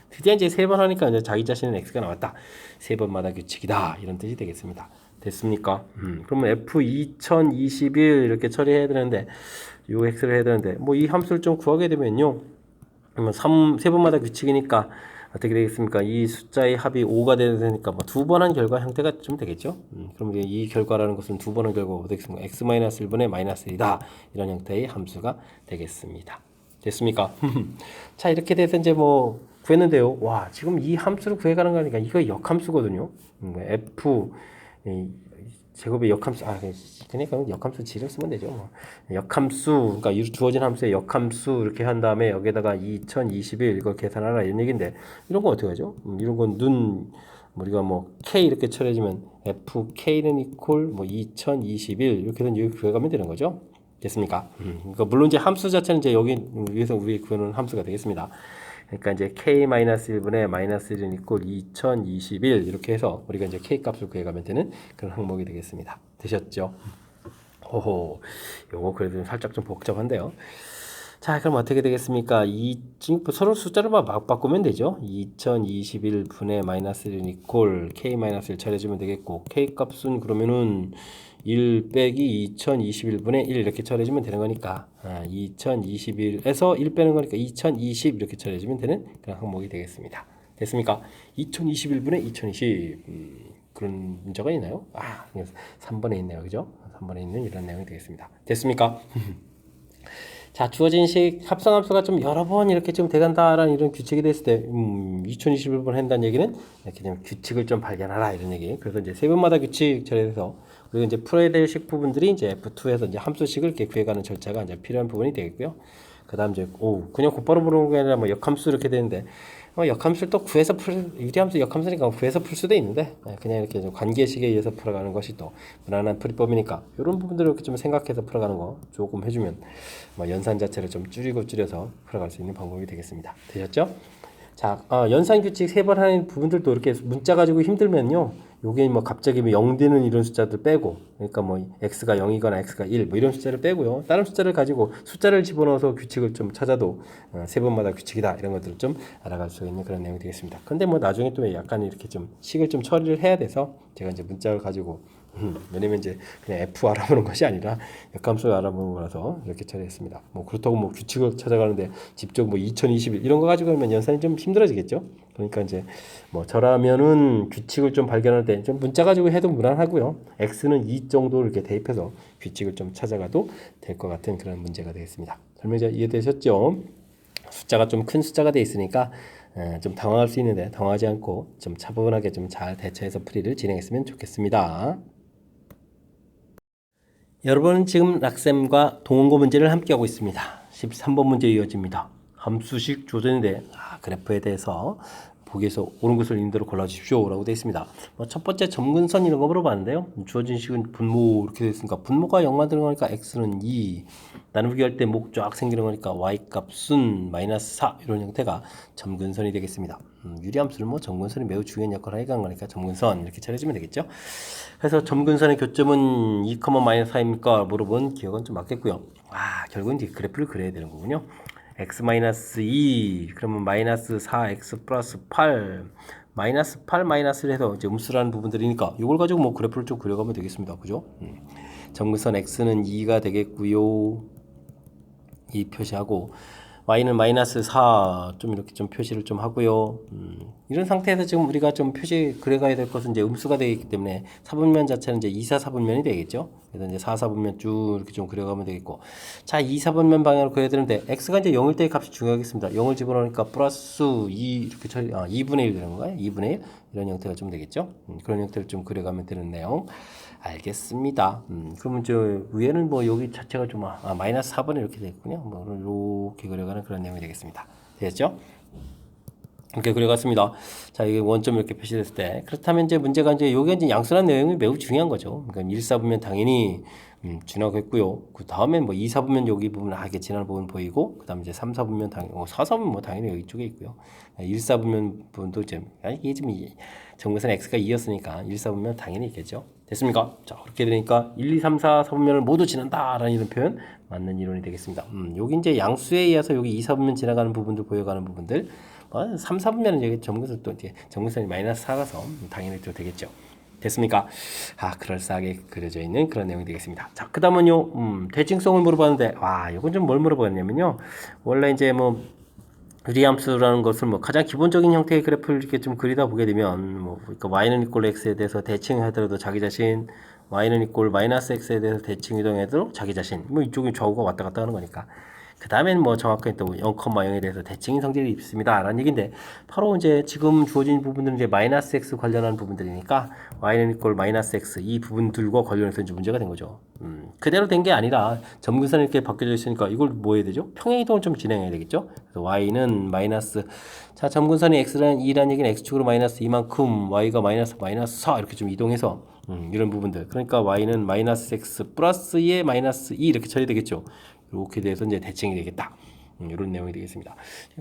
S1: 드디어 이제 세 번 하니까 이제 자기 자신은 x가 나왔다. 세 번마다 규칙이다 이런 뜻이 되겠습니다. 됐습니까? 그러면 f 2021 이렇게 처리해야 되는데 요 x를 해야 되는데 이 함수를 좀 구하게 되면요. 그러면 세 번마다 규칙이니까 어떻게 되겠습니까? 이 숫자의 합이 5가 되니까 두 번 한 결과 형태가 좀 되겠죠? 그럼 이 결과라는 것은 두 번 한 결과가 어떻게 되겠습니까? x-1분의 마이너스 1이다. 이런 형태의 함수가 되겠습니다. 됐습니까? 자, 이렇게 돼서 이제 구했는데요. 와, 지금 이 함수를 구해가는 거니까 이거 역함수거든요. f 제곱의 역함수, 그러니까 역함수 지를 쓰면 되죠. 역함수, 그러니까 주어진 함수의 역함수 이렇게 한 다음에 여기에다가 2021 이걸 계산하라 이런 얘기인데, 이런 건 어떻게 하죠? 이런 건 우리가 k 이렇게 처리해주면 fk는 이퀄 2021 이렇게 해서 여기 구해가면 되는 거죠. 됐습니까? 그러니까 물론 이제 함수 자체는 이제 여기 위에서 우리 구하는 함수가 되겠습니다. 그러니까 이제 k-1분의 마이너스 1은 이퀄 2021 이렇게 해서 우리가 이제 k 값을 구해가면 되는 그런 항목이 되겠습니다. 되셨죠? 호호, 요거 그래도 살짝 좀 복잡한데요. 자, 그럼 어떻게 되겠습니까? 서로 숫자를 막 바꾸면 되죠. 2021분의 마이너스 1은 이퀄 k-1 처리해주면 되겠고, k 값은 그러면은 1 빼기 2021분의 1 이렇게 처리해주면 되는 거니까 2021에서 1 빼는 거니까 2020 이렇게 처리해주면 되는 그런 항목이 되겠습니다. 됐습니까? 2021분의 2020 그런 문제가 있나요? 3번에 있네요. 그죠? 3번에 있는 이런 내용이 되겠습니다. 됐습니까? 자, 주어진 식 합성함수가 좀 여러 번 이렇게 좀 돼간다라는 이런 규칙이 됐을 때 2021번 한다는 얘기는 이렇게 되면 규칙을 좀 발견하라 이런 얘기. 그래서 이제 세 번마다 규칙 처리해서 그리고 이제 풀어야 될 식 부분들이 이제 F2에서 이제 함수식을 이렇게 구해가는 절차가 이제 필요한 부분이 되겠고요. 그다음 이제 그냥 곧바로 보는 게 아니라 역함수 이렇게 되는데 역함수를 또 구해서 유리함수 역함수니까 구해서 풀 수도 있는데 그냥 이렇게 좀 관계식에 의해서 풀어가는 것이 또 무난한 풀이법이니까 이런 부분들을 이렇게 좀 생각해서 풀어가는 거 조금 해주면 연산 자체를 좀 줄여서 풀어갈 수 있는 방법이 되겠습니다. 되셨죠? 자, 연산 규칙 세 번 하는 부분들도 이렇게 문자 가지고 힘들면요. 요게 갑자기 0 되는 이런 숫자들 빼고, 그러니까 x가 0이거나 x가 1 이런 숫자를 빼고요. 다른 숫자를 가지고 숫자를 집어넣어서 규칙을 좀 찾아도 세 번마다 규칙이다 이런 것들을 좀 알아갈 수 있는 그런 내용이 되겠습니다. 근데 나중에 또 약간 이렇게 좀 식을 좀 처리를 해야 돼서 제가 이제 문자를 가지고 왜냐면 이제 그냥 F 알아보는 것이 아니라 역함수를 알아보는 거라서 이렇게 처리했습니다. 그렇다고 규칙을 찾아가는데 직접 2021 이런 거 가지고 하면 연산이 좀 힘들어지겠죠. 그러니까 이제 저라면은 규칙을 좀 발견할 때 좀 문자 가지고 해도 무난하고요. X는 2 정도 이렇게 대입해서 규칙을 좀 찾아가도 될 것 같은 그런 문제가 되겠습니다. 설명 잘 이해되셨죠? 숫자가 좀 큰 숫자가 돼 있으니까 좀 당황할 수 있는데 당황하지 않고 좀 차분하게 좀 잘 대처해서 풀이를 진행했으면 좋겠습니다. 여러분은 지금 락쌤과 동원고 문제를 함께하고 있습니다. 13번 문제 이어집니다. 함수식 조전인데 그래프에 대해서 보기에서 옳은 것을 있는 대로 골라주십시오 라고 되어 있습니다. 첫 번째 점근선 이런 거 물어봤는데요. 주어진 식은 분모 이렇게 되어 있으니까 분모가 0만 들어가니까 x는 2, 나누기 할 때 목 쫙 생기는 거니까 y 값은 마이너스 4 이런 형태가 점근선이 되겠습니다. 유리함수는 점근선이 매우 중요한 역할을 해간 거니까 점근선 이렇게 차려주면 되겠죠. 그래서 점근선의 교점은 2, 마이너스 4입니까? 물어본 기억은 좀 맞겠고요. 결국은 이제 그래프를 그려야 되는 거군요. x-2 그러면 마이너스 4x 플러스 8 마이너스 8 마이너스를 해서 이제 음수라는 부분들이니까 이걸 가지고 뭐 그래프를 좀 그려가면 되겠습니다. 그죠? 점근선 x는 2가 되겠고요. 2 표시하고 y는 마이너스 4 좀 이렇게 좀 표시를 좀 하고요. 이런 상태에서 지금 우리가 좀 표시 그려가야 될 것은 이제 음수가 되기 때문에 사분면 자체는 이제 2, 4, 4분면이 되겠죠. 그래서 이제 4, 4분면 쭉 이렇게 좀 그려가면 되겠고, 자, 2, 4분면 방향으로 그려야 되는데 x가 이제 0일 때의 값이 중요하겠습니다. 0을 집어넣으니까 플러스 2 이렇게 2분의 1 되는 건가요? 2분의 1 이런 형태가 좀 되겠죠. 그런 형태를 좀 그려가면 되는 내용. 알겠습니다. 그러면 저 위에는 뭐 여기 자체가 좀 마이너스 4번에 이렇게 되겠군요. 뭐 이렇게 그려가는 그런 내용이 되겠습니다. 되겠죠? 이렇게 그려갔습니다. 자, 이게 원점 이렇게 표시됐을 때 그렇다면 이제 문제가 이제 여기 이제 양수라는 내용이 매우 중요한 거죠. 그러니까 1, 4분면 당연히 지나갔고요. 그 다음엔 뭐 2, 4분면 여기 부분 이렇게 지나는 부분 보이고, 그 다음에 이제 3, 4분면 당연히 4, 4분면 뭐 당연히 여기 쪽에 있고요. 1, 4분면 부분도 이제 이게 지금 정근선 x가 2였으니까 1, 4분면 당연히 있겠죠. 됐습니까? 자, 그렇게 되니까 1, 2, 3, 4, 4분면을 모두 지난다라는 이런 표현 맞는 이론이 되겠습니다. 여기 이제 양수에 의해서 여기 2, 4분면 지나가는 부분들 보여가는 부분들 3, 4분면은 여기 정근선 또 이제 정근선이 마이너스 4가서 당연히 또 되겠죠. 됐습니까? 그럴싸하게 그려져 있는 그런 내용이 되겠습니다. 자, 그 다음은요, 대칭성을 물어봤는데, 이건 좀 뭘 물어봤냐면요, 원래 이제 뭐, 유리함수라는 것을 뭐 가장 기본적인 형태의 그래프를 이렇게 좀 그리다 보게 되면, 뭐, 그러니까 y는 이꼴 x에 대해서 대칭하더라도 자기 자신, y는 이꼴 마이너스 x에 대해서 대칭 이동해도 자기 자신, 뭐 이쪽이 좌우가 왔다 갔다 하는 거니까. 그 다음엔 뭐 정확하게 또 0,0에 대해서 대칭 성질이 있습니다 라는 얘기인데, 바로 이제 지금 주어진 부분들은 이제 마이너스 x 관련한 부분들이니까 y는 이꼴 마이너스 x 이 부분들과 관련해서 이제 문제가 된 거죠. 그대로 된 게 아니라 점근선이 이렇게 바뀌어져 있으니까 이걸 뭐 해야 되죠? 평행이동을 좀 진행해야 되겠죠. 그래서 y는 마이너스, 자, 점근선이 x라는 2라는 얘기는 x축으로 마이너스 이만큼, y가 마이너스 4 이렇게 좀 이동해서 이런 부분들, 그러니까 y는 마이너스 x 플러스 2에 마이너스 2 이렇게 처리되겠죠. 이렇게 돼서 이제 대칭이 되겠다. 이런 내용이 되겠습니다.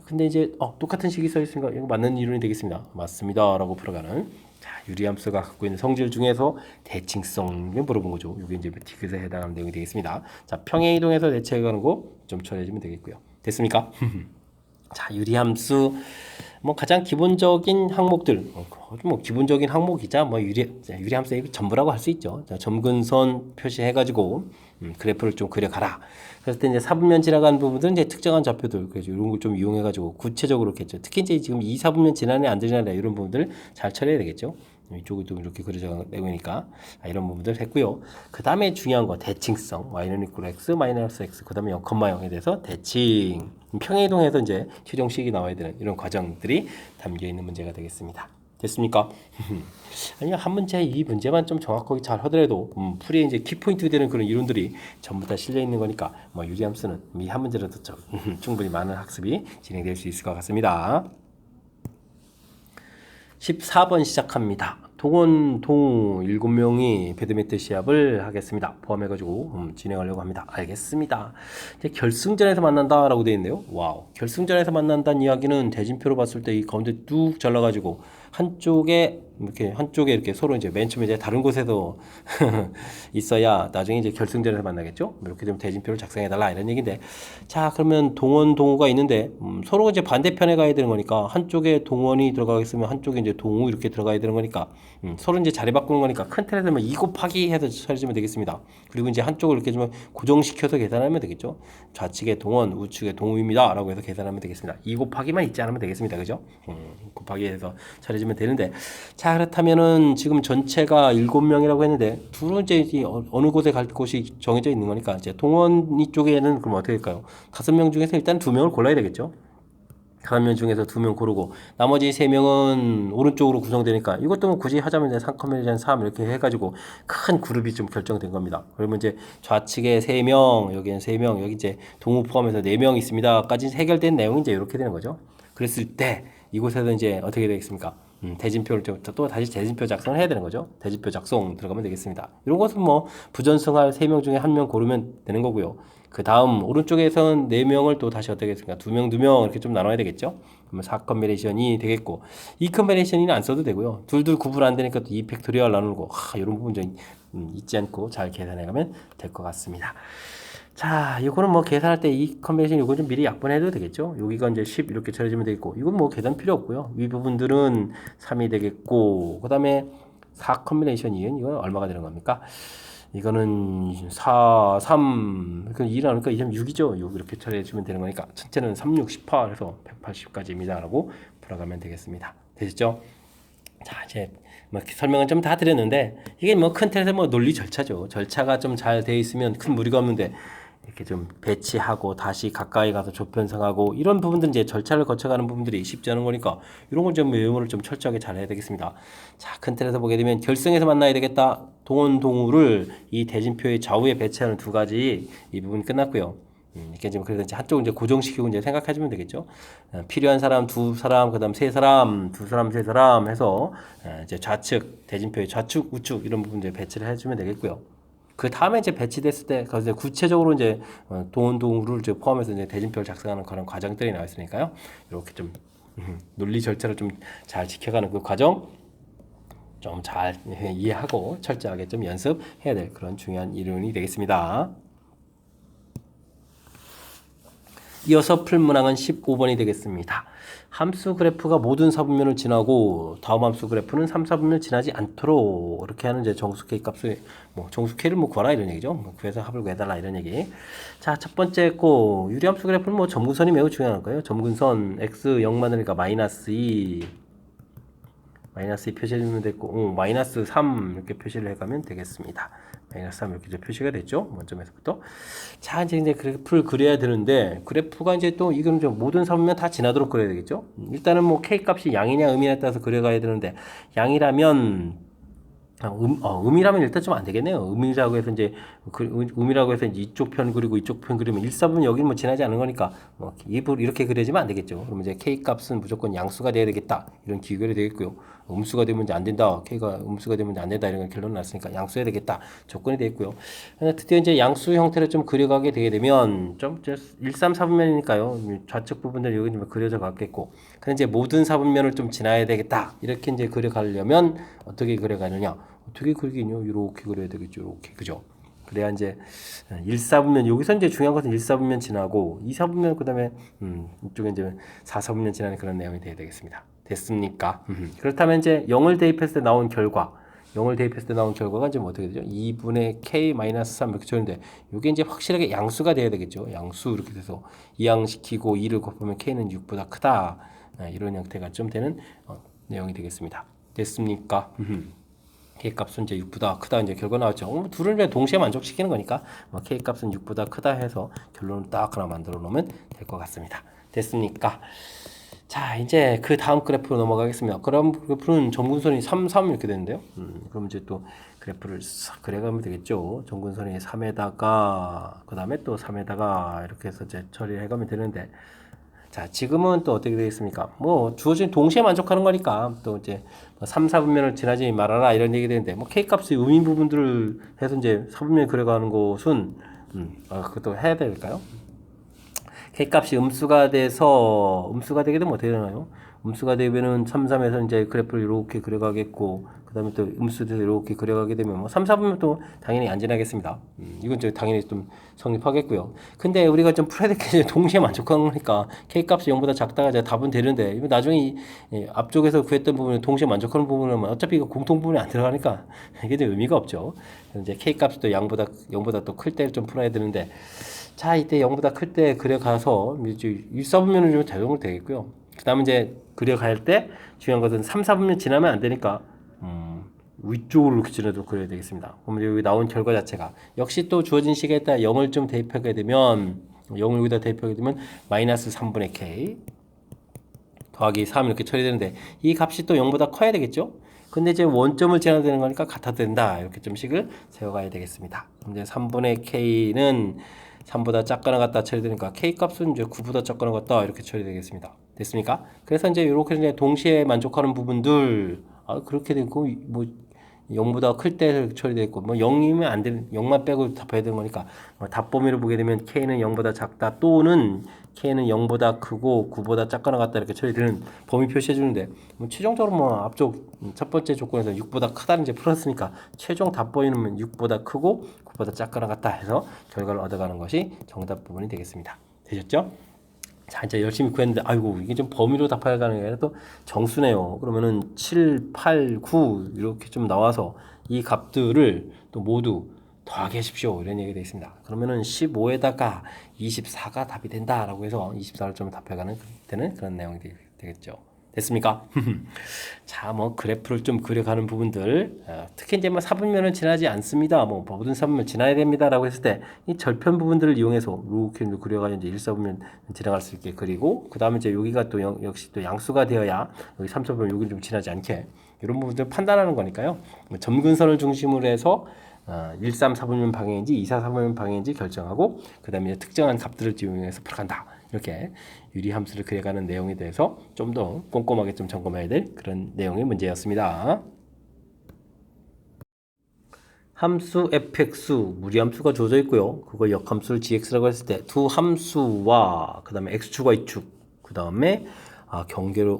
S1: 근데 이제 똑같은 식이 써 있으니까 이거 맞는 이론이 되겠습니다. 맞습니다라고 풀어가는. 자, 유리함수가 갖고 있는 성질 중에서 대칭성을 물어본 거죠. 이게 이제 디귿에 해당하는 내용이 되겠습니다. 자, 평행이동에서 대체해가는 거 좀 처리해주면 되겠고요. 됐습니까? 자, 유리함수 뭐 가장 기본적인 항목들, 뭐 기본적인 항목이자 뭐 유리함수의 전부라고 할 수 있죠. 자, 점근선 표시해가지고 그래프를 좀 그려가라. 그랬을 때 이제 사분면 지나간 부분들은 이제 특정한 좌표들, 그래서 이런 걸 좀 이용해가지고 구체적으로 했겠죠. 특히 이제 지금 2, 4분면 지나네 안 지나네 이런 부분들 잘 처리해야 되겠죠. 이쪽이 또 이렇게 그려져 내고니까 이런 부분들 했고요. 그 다음에 중요한 거 대칭성, y는 이퀄 x 마이너스 x, 그 다음에 0,0에 대해서 대칭, 평행이동해서 이제 최종식이 나와야 되는 이런 과정들이 담겨 있는 문제가 되겠습니다. 됐습니까? 아니면 한 문제 이 문제만 좀 정확하게 잘 하더라도 풀이에 이제 키포인트 되는 그런 이론들이 전부 다 실려 있는 거니까 뭐 유리함수는 이 한 문제라도 충분히 많은 학습이 진행될 수 있을 것 같습니다. 14번 시작합니다. 동원, 동우 7명이 배드민턴 시합을 하겠습니다. 포함해가지고 진행하려고 합니다. 알겠습니다. 이제 결승전에서 만난다라고 되어 있네요. 와우. 결승전에서 만난다는 이야기는 대진표로 봤을 때 이 가운데 뚝 잘라가지고 한쪽에 이렇게 서로 이제 맨 처음에 이제 다른 곳에서 있어야 나중에 이제 결승전에서 만나겠죠. 이렇게 좀 대진표를 작성해달라 이런 얘기인데, 자, 그러면 동원, 동우가 있는데 서로 이제 반대편에 가야 되는 거니까 한쪽에 동원이 들어가겠으면 한쪽에 이제 동우 이렇게 들어가야 되는 거니까 서로 이제 자리 바꾸는 거니까 큰 틀에서 2 곱하기 해서 처리하면 되겠습니다. 그리고 이제 한쪽을 이렇게 좀 고정시켜서 계산하면 되겠죠. 좌측에 동원, 우측에 동우입니다 라고 해서 계산하면 되겠습니다. 2 곱하기만 있지 않으면 되겠습니다. 그죠? 곱하기 해서 처리해주면 되는데, 자, 그렇다면은 지금 전체가 7명이라고 했는데 둘은 이제 어느 곳에 갈 곳이 정해져 있는 거니까 이제 동원이 쪽에는 그럼 어떻게 될까요? 5명 중에서 일단 2명을 골라야 되겠죠. 5명 중에서 2명 고르고 나머지 3명은 오른쪽으로 구성되니까 이것도 뭐 굳이 하자면 이제 3, 3 이렇게 해가지고 큰 그룹이 좀 결정된 겁니다. 그러면 이제 좌측에 3명, 여기는 3명, 여기 이제 동우 포함해서 4명 있습니다 까지 해결된 내용이 이제 이렇게 되는 거죠. 그랬을 때 이곳에서 이제 어떻게 되겠습니까? 대진표를 또 다시 대진표 작성을 해야 되는 거죠. 대진표 작성 들어가면 되겠습니다. 이런 것은 뭐 부전승할 3명 중에 1명 고르면 되는 거고요. 그 다음 오른쪽에서는 4명을 또 다시 어떻게 했습니까? 2명, 2명 이렇게 좀 나눠야 되겠죠. 그러면 4컨비네이션이 되겠고, 2컨비네이션이 안 써도 되고요. 둘둘 구분 안 되니까 또 2팩토리얼 나누고, 이런 부분 좀 잊지 않고 잘 계산해 가면 될 것 같습니다. 자, 이거는 뭐 계산할 때 이 컨벤션 이거 좀 미리 약분해도 되겠죠. 여기가 이제 10 이렇게 처리지면 되겠고, 이건 뭐 계산 필요 없고요. 위 부분들은 3이 되겠고, 그 다음에 4 컨비네이션 이은 이건 얼마가 되는 겁니까? 이거는 4, 3, 그 2 나오니까 2.6이죠. 6 이렇게 처리해주면 되는 거니까 전체는 3, 6, 18 해서 180까지입니다. 라고 풀어가면 되겠습니다. 되셨죠? 자, 이제 뭐 설명은 좀 다 드렸는데, 이게 뭐 큰 틀에서 뭐 논리 절차죠. 절차가 좀 잘 돼 있으면 큰 무리가 없는데, 이렇게 좀 배치하고 다시 가까이 가서 조편성하고 이런 부분들 이제 절차를 거쳐가는 부분들이 쉽지 않은 거니까 이런 건 좀 메모를 좀 철저하게 잘 해야 되겠습니다. 자, 큰 틀에서 보게 되면 결승에서 만나야 되겠다. 동원 동우를 이 대진표의 좌우에 배치하는 두 가지 이 부분이 끝났고요. 이렇게 지금 그래서 이제 한쪽 이제 고정시키고 이제 생각해주면 되겠죠. 필요한 사람 두 사람, 그다음 세 사람, 두 사람, 세 사람 해서 이제 좌측 대진표의 좌측, 우측 이런 부분들 배치를 해주면 되겠고요. 그 다음에 이제 배치됐을 때, 거기서 구체적으로 이제 동원 동우를 이제 포함해서 이제 대진표를 작성하는 그런 과정들이 나와 있으니까요. 이렇게 좀 논리 절차를 좀 잘 지켜가는 그 과정 좀 잘 이해하고 철저하게 좀 연습해야 될 그런 중요한 이론이 되겠습니다. 이어서 풀 문항은 15번이 되겠습니다. 함수 그래프가 모든 사분면을 지나고 다음 함수 그래프는 3, 4분면을 지나지 않도록 이렇게 하는 이제 정수 K 값을 뭐 정수 K를 뭐 구하라 이런 얘기죠. 뭐 구해서 합을 구해달라 이런 얘기. 자, 첫 번째 거 유리함수 그래프는 뭐 점근선이 매우 중요한 거예요. 점근선 x 0 많으니까 마이너스 2 표시해주면 됐고, 마이너스 3 이렇게 표시를 해가면 되겠습니다. 마이너스 3 이렇게 이제 표시가 됐죠. 원점에서부터. 자, 이제 그래프를 그려야 되는데, 그래프가 이제 또 이건 좀 모든 사분면 다 지나도록 그려야 되겠죠. 일단은 뭐 K 값이 양이냐 음이냐에 따라서 그려가야 되는데, 양이라면, 음이라면 일단 좀 안 되겠네요. 음이라고 해서 이제 이쪽 편 그리고 이쪽 편 그리면 1, 4분 여기는 뭐 지나지 않은 거니까 뭐 이렇게 그려지면 안 되겠죠. 그러면 이제 K 값은 무조건 양수가 돼야 되겠다. 이런 기결이 되겠고요. 음수가 되면 이제 안 된다. K가 음수가 되면 이제 안 된다. 이런 결론 났으니까 양수해야 되겠다. 조건이 되겠고요. 드디어 이제 양수 형태를 좀 그려가게 되게 되면 좀 1, 3, 4분면이니까요. 좌측 부분들 여기 그려져 갔겠고. 근데 이제 모든 사분면을 좀 지나야 되겠다. 이렇게 이제 그려가려면 어떻게 그려가느냐? 어떻게 그리긴요? 이렇게 그려야 되겠죠. 이렇게. 그죠? 그래야 이제 1, 4분면 여기서 이제 중요한 것은 1, 4분면 지나고 2, 4분면 그다음에 이쪽에 이제 4, 4분면 지나는 그런 내용이 돼야 되겠습니다. 됐습니까? 그렇다면 이제 0을 대입했을 때 나온 결과 0을 대입했을 때 나온 결과가 이제 뭐 어떻게 되죠? 2분의 k-3 이렇게 적는데 이게 이제 확실하게 양수가 돼야 되겠죠. 양수 이렇게 돼서 이항시키고 2를 곱하면 k는 6보다 크다. 이런 형태가 좀 되는 내용이 되겠습니다. 됐습니까? K 값은 이제 6보다 크다 이제 결과 나왔죠. 둘을 그냥 동시에 만족시키는 거니까 K 값은 6보다 크다 해서 결론을 딱 하나 만들어 놓으면 될 것 같습니다. 됐습니까? 자, 이제 그 다음 그래프로 넘어가겠습니다. 그럼 그래프는 점근선이 3, 3 이렇게 되는데요. 그럼 이제 또 그래프를 싹 그려가면 되겠죠. 점근선이 3에다가 그 다음에 또 3에다가 이렇게 해서 이제 처리를 해가면 되는데. 자, 지금은 또 어떻게 되겠습니까? 뭐 주어진 동시에 만족하는 거니까 또 이제 3, 4분면을 지나지 말아라 이런 얘기 되는데 뭐 K 값의 음인 부분들을 해서 이제 4분면 그려가는 것은 그것도 해야 될까요? K 값이 음수가 되게 되면 어떻게 되나요? 음수가 되면은 3, 3에서 이제 그래프를 이렇게 그려가겠고, 그 다음에 또 음수돼서 이렇게 그려가게 되면 뭐 3, 4분면 또 당연히 안 지나겠습니다. 이건 좀 당연히 좀 성립하겠고요. 근데 우리가 좀 풀어야 될 게 동시에 만족하는 거니까 K 값이 0보다 작다가 이제 답은 되는데, 이거 나중에 앞쪽에서 구했던 부분을 동시에 만족하는 부분은 어차피 이거 공통 부분이 안 들어가니까 이게 좀 의미가 없죠. 이제 K 값이 또 0보다 또 클 때 좀 풀어야 되는데, 자, 이때 0보다 클 때 그려가서 이제 1, 4분면을 좀 적용을 되겠고요. 그 다음에 이제 그려갈 때 중요한 것은 3, 4분면 지나면 안 되니까 위쪽으로 이렇게 지나도 그려야 되겠습니다. 그러면 여기 나온 결과 자체가 역시 또 주어진 식에 따라 0을 좀 대입하게 되면 0을 여기다 대입하게 되면 마이너스 3분의 k 더하기 3 이렇게 처리되는데 이 값이 또 0보다 커야 되겠죠? 근데 이제 원점을 지나야 되는 거니까 같아도 된다. 이렇게 좀 식을 세워가야 되겠습니다. 이제 3분의 k는 3보다 작거나 같다 처리되니까 k 값은 이제 9보다 작거나 같다 이렇게 처리되겠습니다. 됐습니까? 그래서 이제 이렇게 이제 동시에 만족하는 부분들 그렇게 되고 뭐 0보다 클 때 처리되어 있고 뭐 0이면 안 되는 0만 빼고 답해야 되는 거니까 답 범위를 보게 되면 k는 0보다 작다 또는 k는 0보다 크고 9보다 작거나 같다 이렇게 처리되는 범위 표시해 주는데 뭐 최종적으로 뭐 앞쪽 첫 번째 조건에서 6보다 크다는 이제 풀었으니까 최종 답 범위는 6보다 크고 9보다 작거나 같다 해서 결과를 얻어가는 것이 정답 부분이 되겠습니다. 되셨죠? 자, 이제 열심히 구했는데, 아이고, 이게 좀 범위로 답하는 게 아니라 또 정수네요. 그러면은 7, 8, 9 이렇게 좀 나와서 이 값들을 또 모두 더하게 하십시오. 이런 얘기가 되어 있습니다. 그러면은 15에다가 24가 답이 된다라고 해서 24를 좀 답해가는 되는 그런 내용이 되겠죠. 됐습니까? 자, 뭐 그래프를 좀 그려가는 부분들, 특히 이제 뭐 사분면은 지나지 않습니다. 뭐 모든 사분면 지나야 됩니다라고 했을 때 이 절편 부분들을 이용해서 이렇게 그려가지고 이제 1사분면 지나갈 수 있게 그리고 그 다음에 이제 여기가 또 역시 또 양수가 되어야 여기 3사분면 여기를 좀 지나지 않게 이런 부분들 판단하는 거니까요. 점근선을 중심으로 해서 1, 3, 4분면 방향인지 2, 4, 3분면 방향인지 결정하고 그 다음에 특정한 값들을 이용해서 풀어간다. 이렇게 유리함수를 그려가는 내용에 대해서 좀 더 꼼꼼하게 좀 점검해야 될 그런 내용의 문제였습니다. 함수 fx 무리함수가 주어져 있고요. 그거 역함수를 gx라고 했을 때 두 함수와 그 다음에 x축, y축 그 다음에 경계를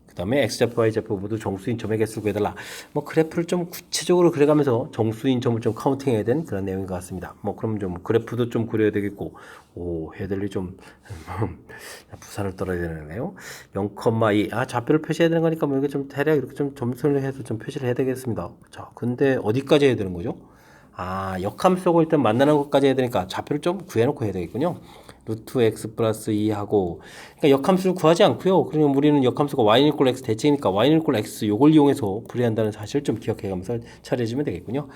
S1: 그 다음에 x좌표, y좌표 모두 정수인 점의 개수를 구해달라. 뭐 그래프를 좀 구체적으로 그려가면서 정수인 점을 좀 카운팅해야 되는 그런 내용인 것 같습니다. 뭐 그럼 좀 그래프도 좀 그려야 되겠고 해야 될 일이 좀 부산을 떨어야 되네요. 0,2 좌표를 표시해야 되는 거니까 뭐 이게 좀 대략 이렇게 좀 점수를 해서 좀 표시를 해야 되겠습니다. 자, 근데 어디까지 해야 되는 거죠? 역함수하고 일단 만나는 것까지 해야 되니까 좌표를 좀 구해놓고 해야 되겠군요. 루트 x 플러스 2하고 그러니까 역함수를 구하지 않고요. 그러면 우리는 역함수가 y는 이꼴 x 대칭이니까 y는 이꼴 x 요걸 이용해서 불이한다는 사실을 좀 기억해가면서 처리해주면 되겠군요.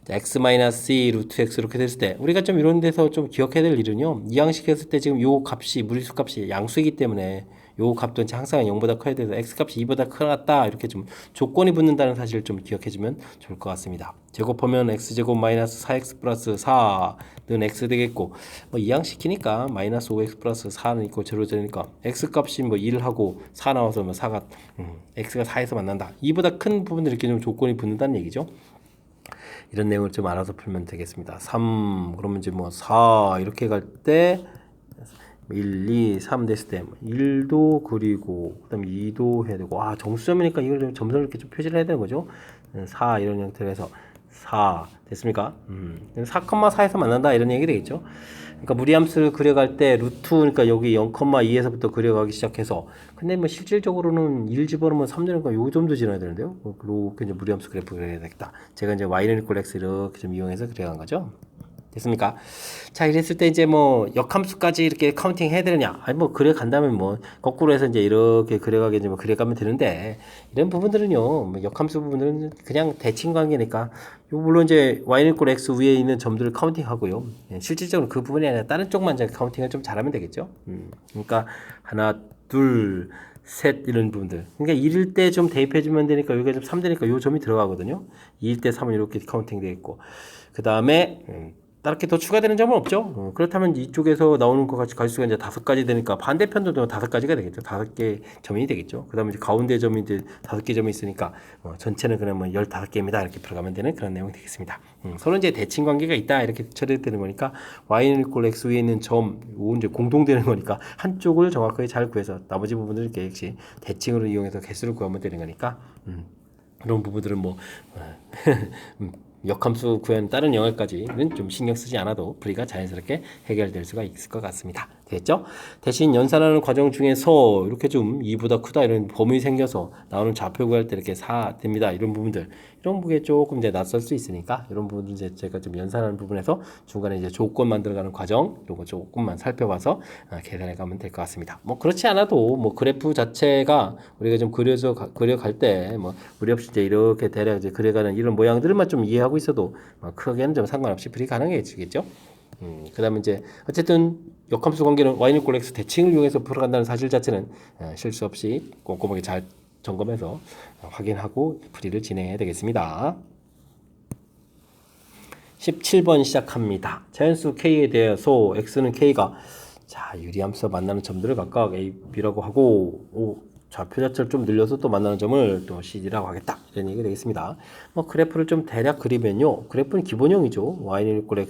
S1: x 마이너스 2 루트 x 이렇게 됐을 때 우리가 좀 이런 데서 좀 기억해야 될 일은요. 이 양식 했을 때 지금 요 값이 무리수 값이 양수이기 때문에 요 값도 항상 0보다 커야 돼서 x값이 2보다 크다 이렇게 좀 조건이 붙는다는 사실을 좀 기억해주면 좋을 것 같습니다. 제곱하면 x제곱 마이너스 4x 플러스 4는 x 되겠고 뭐 이항시키니까 마이너스 5x 플러스 4는 있고 제로 되니까 x값이 뭐 1하고 4 나와서 뭐 4가 x가 4에서 만난다. 2보다 큰 부분들 이렇게 좀 조건이 붙는다는 얘기죠. 이런 내용을 좀 알아서 풀면 되겠습니다. 3 그러면 이제 뭐 4 이렇게 갈때 1, 2, 3 됐을 때 1도 그리고 그 다음에 2도 해야 되고 정수점이니까 이걸 좀 점선을 이렇게 좀 표시를 해야 되는 거죠. 4 이런 형태로 해서 4 됐습니까? 4,4에서 만난다 이런 얘기 되겠죠. 그러니까 무리함수를 그려갈 때 루트 그러니까 여기 0,2에서부터 그려가기 시작해서 근데 뭐 실질적으로는 1 집어넣으면 3 되니까 요 정도 지나야 되는데요. 이렇게 이제 무리함수 그래프 그려야 되겠다. 제가 이제 y는 이꼴 x 이렇게 좀 이용해서 그려간 거죠. 됐습니까? 자, 이랬을 때 이제 뭐 역함수까지 이렇게 카운팅 해야 되느냐? 뭐 그래 간다면 뭐 거꾸로 해서 이제 이렇게 그려가게 뭐 그려가면 되는데 이런 부분들은요, 뭐 역함수 부분들은 그냥 대칭 관계니까 물론 이제 y는 이꼴 x 위에 있는 점들을 카운팅하고요. 실질적으로 그 부분이 아니라 다른 쪽만 이제 카운팅을 좀 잘하면 되겠죠. 그러니까 하나, 둘, 셋 이런 부분들. 그러니까 1일 때 좀 대입해주면 되니까 여기가 좀 3 되니까 요 점이 들어가거든요. 2일 때 3은 이렇게 카운팅 되어 있고 그 다음에 다르게 더 추가되는 점은 없죠. 그렇다면 이쪽에서 나오는 것 같이 가지수가 이제 5가지 되니까 반대편도 5가지가 되겠죠. 5개 점이 되겠죠. 그 다음에 이제 가운데 점이 이제 5개 점이 있으니까 전체는 그러면 15개입니다. 이렇게 풀어가면 되는 그런 내용이 되겠습니다. 서로 이제 대칭 관계가 있다 이렇게 처리되는 거니까 y는 이꼴 x 위에 있는 점 이제 공통되는 거니까 한쪽을 정확하게 잘 구해서 나머지 부분들 이렇게 역시 대칭으로 이용해서 개수를 구하면 되는 거니까 이런 부분들은 뭐 역함수 구현 다른 영역까지는 좀 신경 쓰지 않아도 풀이가 자연스럽게 해결될 수가 있을 것 같습니다. 됐죠? 대신 연산하는 과정 중에서 이렇게 좀 2보다 크다 이런 범위 생겨서 나오는 좌표 구할 때 이렇게 4 됩니다. 이런 부분들 이런 부분에 조금 이제 낯설 수 있으니까 이런 부분들 이제 제가 좀 연산하는 부분에서 중간에 이제 조건 만들어가는 과정 이런 거 조금만 살펴봐서 계산해 가면 될 것 같습니다. 뭐 그렇지 않아도 뭐 그래프 자체가 우리가 좀 그려갈 때 뭐 무리 없이 이제 이렇게 대략 이제 그려가는 이런 모양들만 좀 이해하고 있어도 크게는 좀 상관없이 풀이 가능해지겠죠. 그 다음에 이제 어쨌든 역함수 관계는 y는 이꼴 x 대칭을 이용해서 풀어간다는 사실 자체는 실수 없이 꼼꼼하게 잘 점검해서 확인하고 풀이를 진행해야 되겠습니다. 17번 시작합니다. 자연수 k에 대해서 x는 k가 자, 유리함수와 만나는 점들을 각각 A, B라고 하고 좌표 자체를 좀 늘려서 또 만나는 점을 또 CD라고 하겠다. 이런 얘기가 되겠습니다. 뭐 그래프를 좀 대략 그리면요. 그래프는 기본형이죠. Y는 이꼴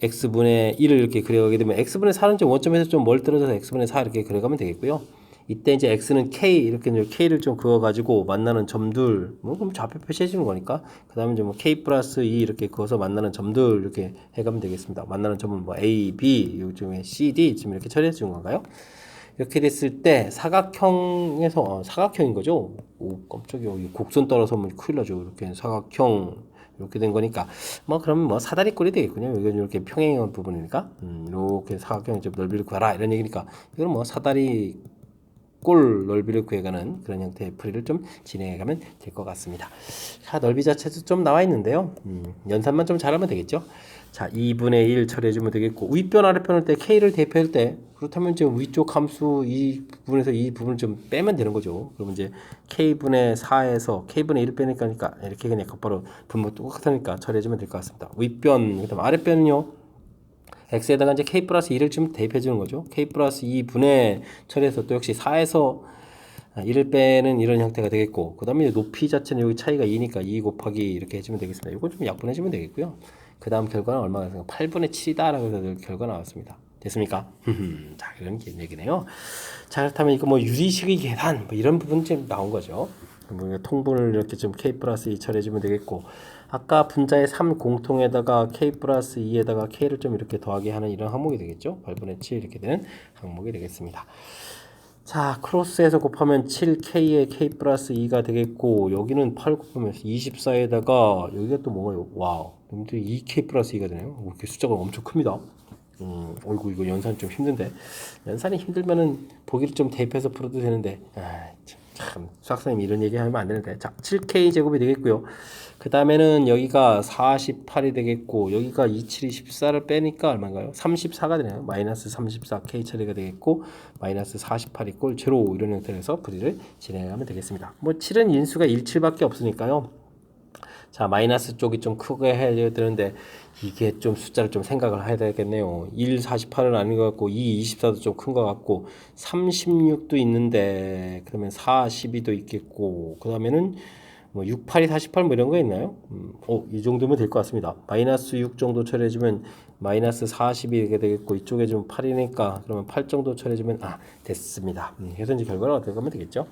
S1: X분의 1을 이렇게 그려가게 되면 X분의 4는 좀 원점에서 좀 멀 떨어져서 X분의 4 이렇게 그려가면 되겠고요. 이때 이제 X는 K 이렇게 K를 좀 그어가지고 만나는 점들 뭐 그럼 좌표 표시해 주는 거니까 그 다음에 이제 뭐 K 플러스 2 이렇게 그어서 만나는 점들 이렇게 해가면 되겠습니다. 만나는 점은 뭐 A, B 요즘에 C, D 지금 이렇게 처리해 주는 건가요? 이렇게 됐을 때 사각형에서 사각형인 거죠. 오 깜짝이야. 곡선 따라서 뭐 큰일 나죠. 이렇게 사각형 이렇게 된 거니까 뭐 그러면 뭐 사다리꼴이 되겠군요. 이건 이렇게 평행한 부분이니까 이렇게 사각형의 좀 넓이를 구하라 이런 얘기니까 이건 뭐 사다리 꼴 넓이를 구해가는 그런 형태의 풀이를 좀 진행해가면 될 것 같습니다. 자, 넓이 자체도 좀 나와 있는데요. 연산만 좀 잘하면 되겠죠. 자, 2분의 1 처리해주면 되겠고 윗변 아랫변을 때 K를 대표할 때 그렇다면 이제 위쪽 함수 이 부분에서 이 부분을 좀 빼면 되는 거죠. 그러면 이제 K분의 4에서 K분의 1 빼니까 이렇게 그냥 곧바로 분모 똑같으니까 처리해주면 될 것 같습니다. 윗변 그다음 아랫변은요. x에다가 이제 k 플러스 2를 좀 대입해 주는 거죠. k 플러스 2분의 처리해서 또 역시 4에서 1을 빼는 이런 형태가 되겠고 그 다음에 높이 자체는 여기 차이가 2니까 2 곱하기 이렇게 해주면 되겠습니다. 이거 좀 약분해 주면 되겠고요. 그 다음 결과는 얼마가 나왔어요? 8분의 7이다 라고 해서 결과 나왔습니다. 됐습니까? 자, 이런 얘기네요. 자, 그렇다면 이거 뭐 유리식의 계산 뭐 이런 부분 좀 나온 거죠. 뭐 통분을 이렇게 좀 k 플러스 2 처리해주면 되겠고 아까 분자의 3 공통에다가 k 플러스 2에다가 k를 좀 이렇게 더하게 하는 이런 항목이 되겠죠. 8분의 7 이렇게 되는 항목이 되겠습니다. 자, 크로스해서 곱하면 7k에 k 플러스 2가 되겠고 여기는 8 곱하면 24에다가 여기가 또 뭐가요? 와우, 2k 플러스 2가 되네요. 이렇게 숫자가 엄청 큽니다. 어이구 이거 연산 좀 힘든데 연산이 힘들면은 보기를 좀 대입해서 풀어도 되는데 참 수학선생님 이런 얘기 하면 안 되는데 자 7k 제곱이 되겠고요. 그 다음에는 여기가 48이 되겠고 여기가 27이 14를 빼니까 얼마인가요? 34가 되네요. 마이너스 34k 처리가 되겠고 마이너스 48이 꼴 제로 이런 형태로 해서 풀이를 진행하면 되겠습니다. 뭐 7은 인수가 1, 7밖에 없으니까요. 자, 마이너스 쪽이 좀 크게 해야 되는데 이게 좀 숫자를 좀 생각을 해야 되겠네요. 1, 48은 아닌 것 같고 2, 24도 좀 큰 것 같고 36도 있는데 그러면 4, 12도 있겠고 그 다음에는 뭐 6, 8이 48 뭐 이런 거 있나요? 이 정도면 될 것 같습니다. 마이너스 6 정도 처리해주면 마이너스 40이 되겠고 이쪽에 좀 8이니까 그러면 8 정도 처리해주면 됐습니다. 그래서 이제 결과가 어떻게 하면 되겠죠?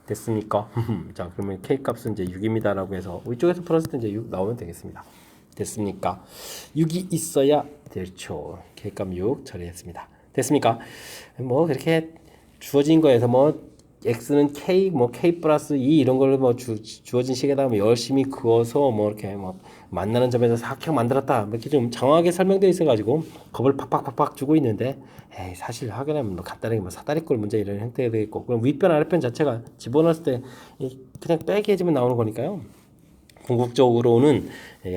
S1: 됐습니까? 자, 그러면 k 값은 이제 6입니다 라고 해서 이쪽에서 플러스 때 이제 6 나오면 되겠습니다. 됐습니까? 6이 있어야 되죠. k 값 6 처리했습니다. 됐습니까? 뭐 그렇게 주어진 거에서 뭐 x는 k 뭐 k 플러스 2 이런 걸 뭐 주어진 식에다가 뭐 열심히 그어서 뭐 이렇게 뭐 만나는 점에서 사각형 만들었다 이렇게 좀 장황하게 설명되어 있어가지고 겁을 팍팍팍팍 주고 있는데 사실 확인하면 뭐 간단하게 뭐 사다리꼴 문제 이런 형태가 되겠고 그럼 윗변 아랫변 자체가 집어넣었을 때 그냥 빼기 해주면 나오는 거니까요. 궁극적으로는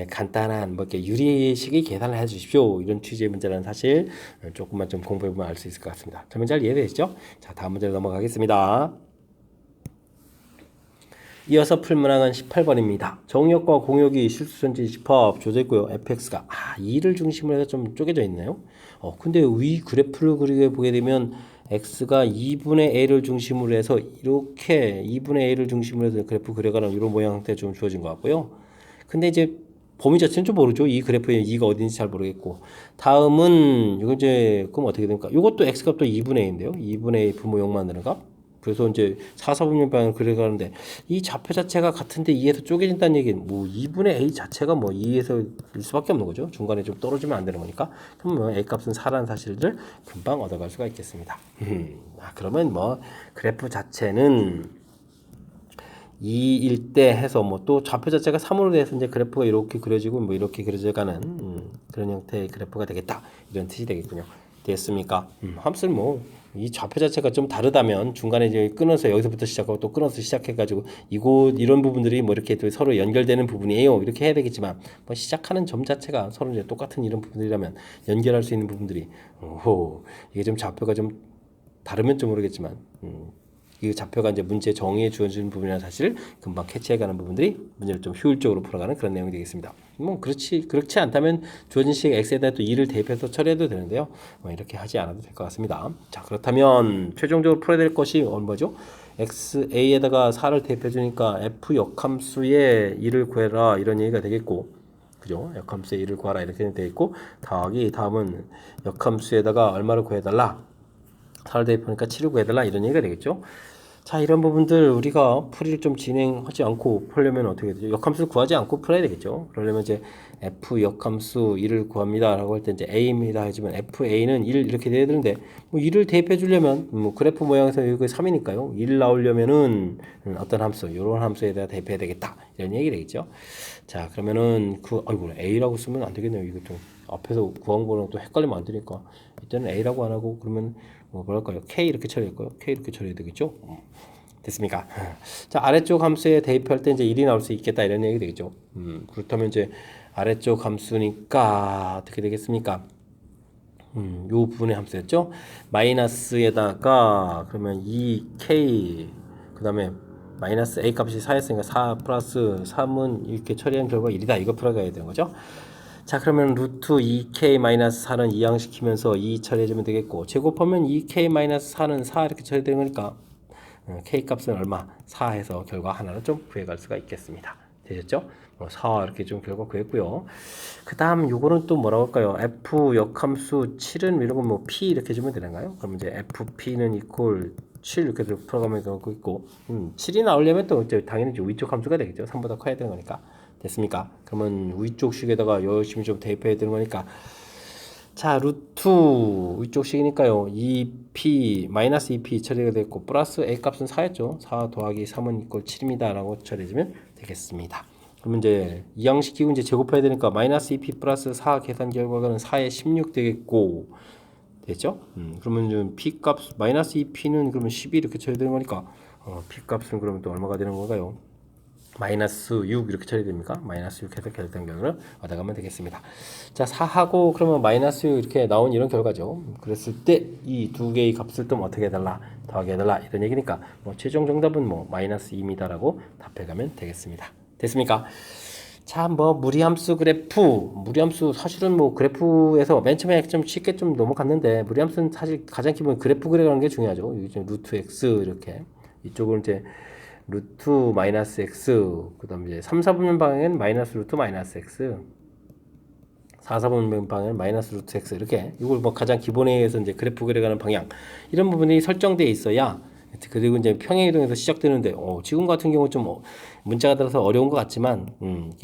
S1: 간단한 뭐 이렇게 유리식의 계산을 해주십시오 이런 취지의 문제라는 사실 조금만 좀 공부해보면 알 수 있을 것 같습니다. 설명 잘 이해되시죠? 자, 다음 문제로 넘어가겠습니다. 이어서 풀 문항은 18번입니다. 정역과 공역이 실수전지 집합 조제고요. fx가 2를 중심으로 해서 좀 쪼개져 있네요. 근데 위 그래프를 그리게 보게 되면 x가 2분의 a를 중심으로 해서 이렇게 2분의 a를 중심으로 해서 그래프 그려가는 이런 모양 형태 좀 주어진 것 같고요. 근데 이제 범위 자체는 좀 모르죠. 이 그래프의 2가 어딘지 잘 모르겠고. 다음은 이거 이제 그럼 어떻게 됩니까? 이것도 x값도 2분의 a인데요. 2분의 a 분모 0 만드는 값. 그래서 이제 4사분면 방향을 그려가는데 이 좌표 자체가 같은데 2에서 쪼개진다는 얘기는 뭐 2분의 a 자체가 뭐 2에서 일 수밖에 없는 거죠. 중간에 좀 떨어지면 안 되는 거니까. 그럼 뭐 a 값은 4라는 사실을 금방 얻어갈 수가 있겠습니다. 그러면 뭐 그래프 자체는 2일 때 해서 뭐 또 좌표 자체가 3으로 돼서 이제 그래프가 이렇게 그려지고 뭐 이렇게 그려져가는 그런 형태의 그래프가 되겠다 이런 뜻이 되겠군요. 됐습니까? 함수는 뭐 이 좌표 자체가 좀 다르다면 중간에 이제 끊어서 여기서부터 시작하고 또 끊어서 시작해가지고 이곳 이런 부분들이 뭐 이렇게 또 서로 연결되는 부분이에요 이렇게 해야 되겠지만 뭐 시작하는 점 자체가 서로 이제 똑같은 이런 부분들이라면 연결할 수 있는 부분들이 이게 좀 좌표가 좀 다르면 좀 모르겠지만 이 좌표가 이제 문제 정의에 주어지는 부분이라는 사실을 금방 캐치해가는 부분들이 문제를 좀 효율적으로 풀어가는 그런 내용이 되겠습니다. 뭐 그렇지 않다면 주어진 식 x에다 또 2를 대입해서 처리해도 되는데요. 이렇게 하지 않아도 될 것 같습니다. 자, 그렇다면 최종적으로 풀어야 될 것이 뭐죠? xa에다가 4를 대입해 주니까 f 역함수의 2를 구해라 이런 얘기가 되겠고, 그죠? 역함수의 2를 구하라 이렇게 되어 있고, 더하기 다음은 역함수에다가 얼마를 구해달라, 4를 대입하니까 7을 구해달라 이런 얘기가 되겠죠. 자, 이런 부분들 우리가 풀이를 좀 진행하지 않고 풀려면 어떻게 되죠? 역함수 구하지 않고 풀어야 되겠죠. 그러려면 이제 f 역함수 1을 구합니다 라고 할 때 이제 a입니다 하지만 fa는 1 이렇게 돼야 되는데, 뭐 1을 대입해 주려면 뭐 그래프 모양에서 여기 3이니까요 1 나오려면은 어떤 함수, 요런 함수에다가 대입해야 되겠다 이런 얘기 되겠죠. 자, 그러면은 아이고 a라고 쓰면 안 되겠네요. 이거 좀 앞에서 구한 거랑 또 헷갈리면 안 되니까 이때는 a라고 안 하고 그러면 뭐랄까요? k 이렇게 처리할까요? k 이렇게 처리해야 되겠죠. 됐습니까? 자, 아래쪽 함수에 대입할 때 이제 1이 나올 수 있겠다 이런 얘기 되겠죠. 그렇다면 이제 아래쪽 함수니까 어떻게 되겠습니까? 요 부분의 함수였죠. 마이너스에다가 그러면 2k 그 다음에 마이너스 a 값이 4였으니까 4 플러스 3은 이렇게 처리한 결과 1이다. 이거 풀어가야 되는 거죠. 자, 그러면 루트 2k-4는 이항시키면서 2 처리해주면 되겠고, 제곱하면 2k-4는 4 이렇게 처리되는 거니까 k값은 얼마? 4 해서 결과 하나를 좀 구해갈 수가 있겠습니다. 되셨죠? 4 이렇게 좀 결과 구했고요. 그 다음 요거는 또 뭐라고 할까요? f 역함수 7은 이런 건 뭐 p 이렇게 주면 되는가요? 그럼 이제 fp는 이퀄 7 이렇게 풀어가면 되고 있고, 7이 나오려면 또 이제 당연히 이제 위쪽 함수가 되겠죠. 3보다 커야 되는 거니까. 됐습니까? 그러면 위쪽 식에다가 열심히 좀 대입해야 되는 거니까, 자, 루트 위쪽 식이니까요 2p 마이너스 2p 처리가 됐고 플러스 a 값은 4였죠. 4 더하기 3은 이퀄 7입니다 라고 처리해주면 되겠습니다. 그러면 이제 이항시키고 이제 제곱해야 되니까 마이너스 2p 플러스 4 계산 결과는 4에 16 되겠고, 됐죠? 그러면 좀 p 값 마이너스 2p는 그러면 12 이렇게 처리되는 거니까 p 값은 그러면 또 얼마가 되는 건가요? 마이너스 6 이렇게 처리됩니까? 마이너스 6 해서 결정 결과를 얻어가면 되겠습니다. 자, 4하고 그러면 마이너스 6 이렇게 나온 이런 결과죠. 그랬을 때 이 두 개의 값을 좀 어떻게 해달라, 더하게 해달라 이런 얘기니까 뭐 최종 정답은 뭐 마이너스 2입니다 라고 답해가면 되겠습니다. 됐습니까? 자, 뭐 무리함수 그래프, 무리함수 사실은 뭐 그래프에서 맨 처음에 좀 쉽게 좀 넘어갔는데, 무리함수는 사실 가장 기본 그래프 그려가는 게 중요하죠. 여기 루트 x 이렇게 이쪽은 이제 루트 마이너스 x, 그 다음에 이제 3, 4분면 방향은 마이너스 루트 마이너스 x, 4, 4분면 방향은 마이너스 루트 x 이렇게, 이걸 뭐 가장 기본에 의해서 이제 그래프 그려가는 방향 이런 부분이 설정되어 있어야, 그리고 이제 평행이동에서 시작되는데 지금 같은 경우 좀 문자가 들어서 어려운 것 같지만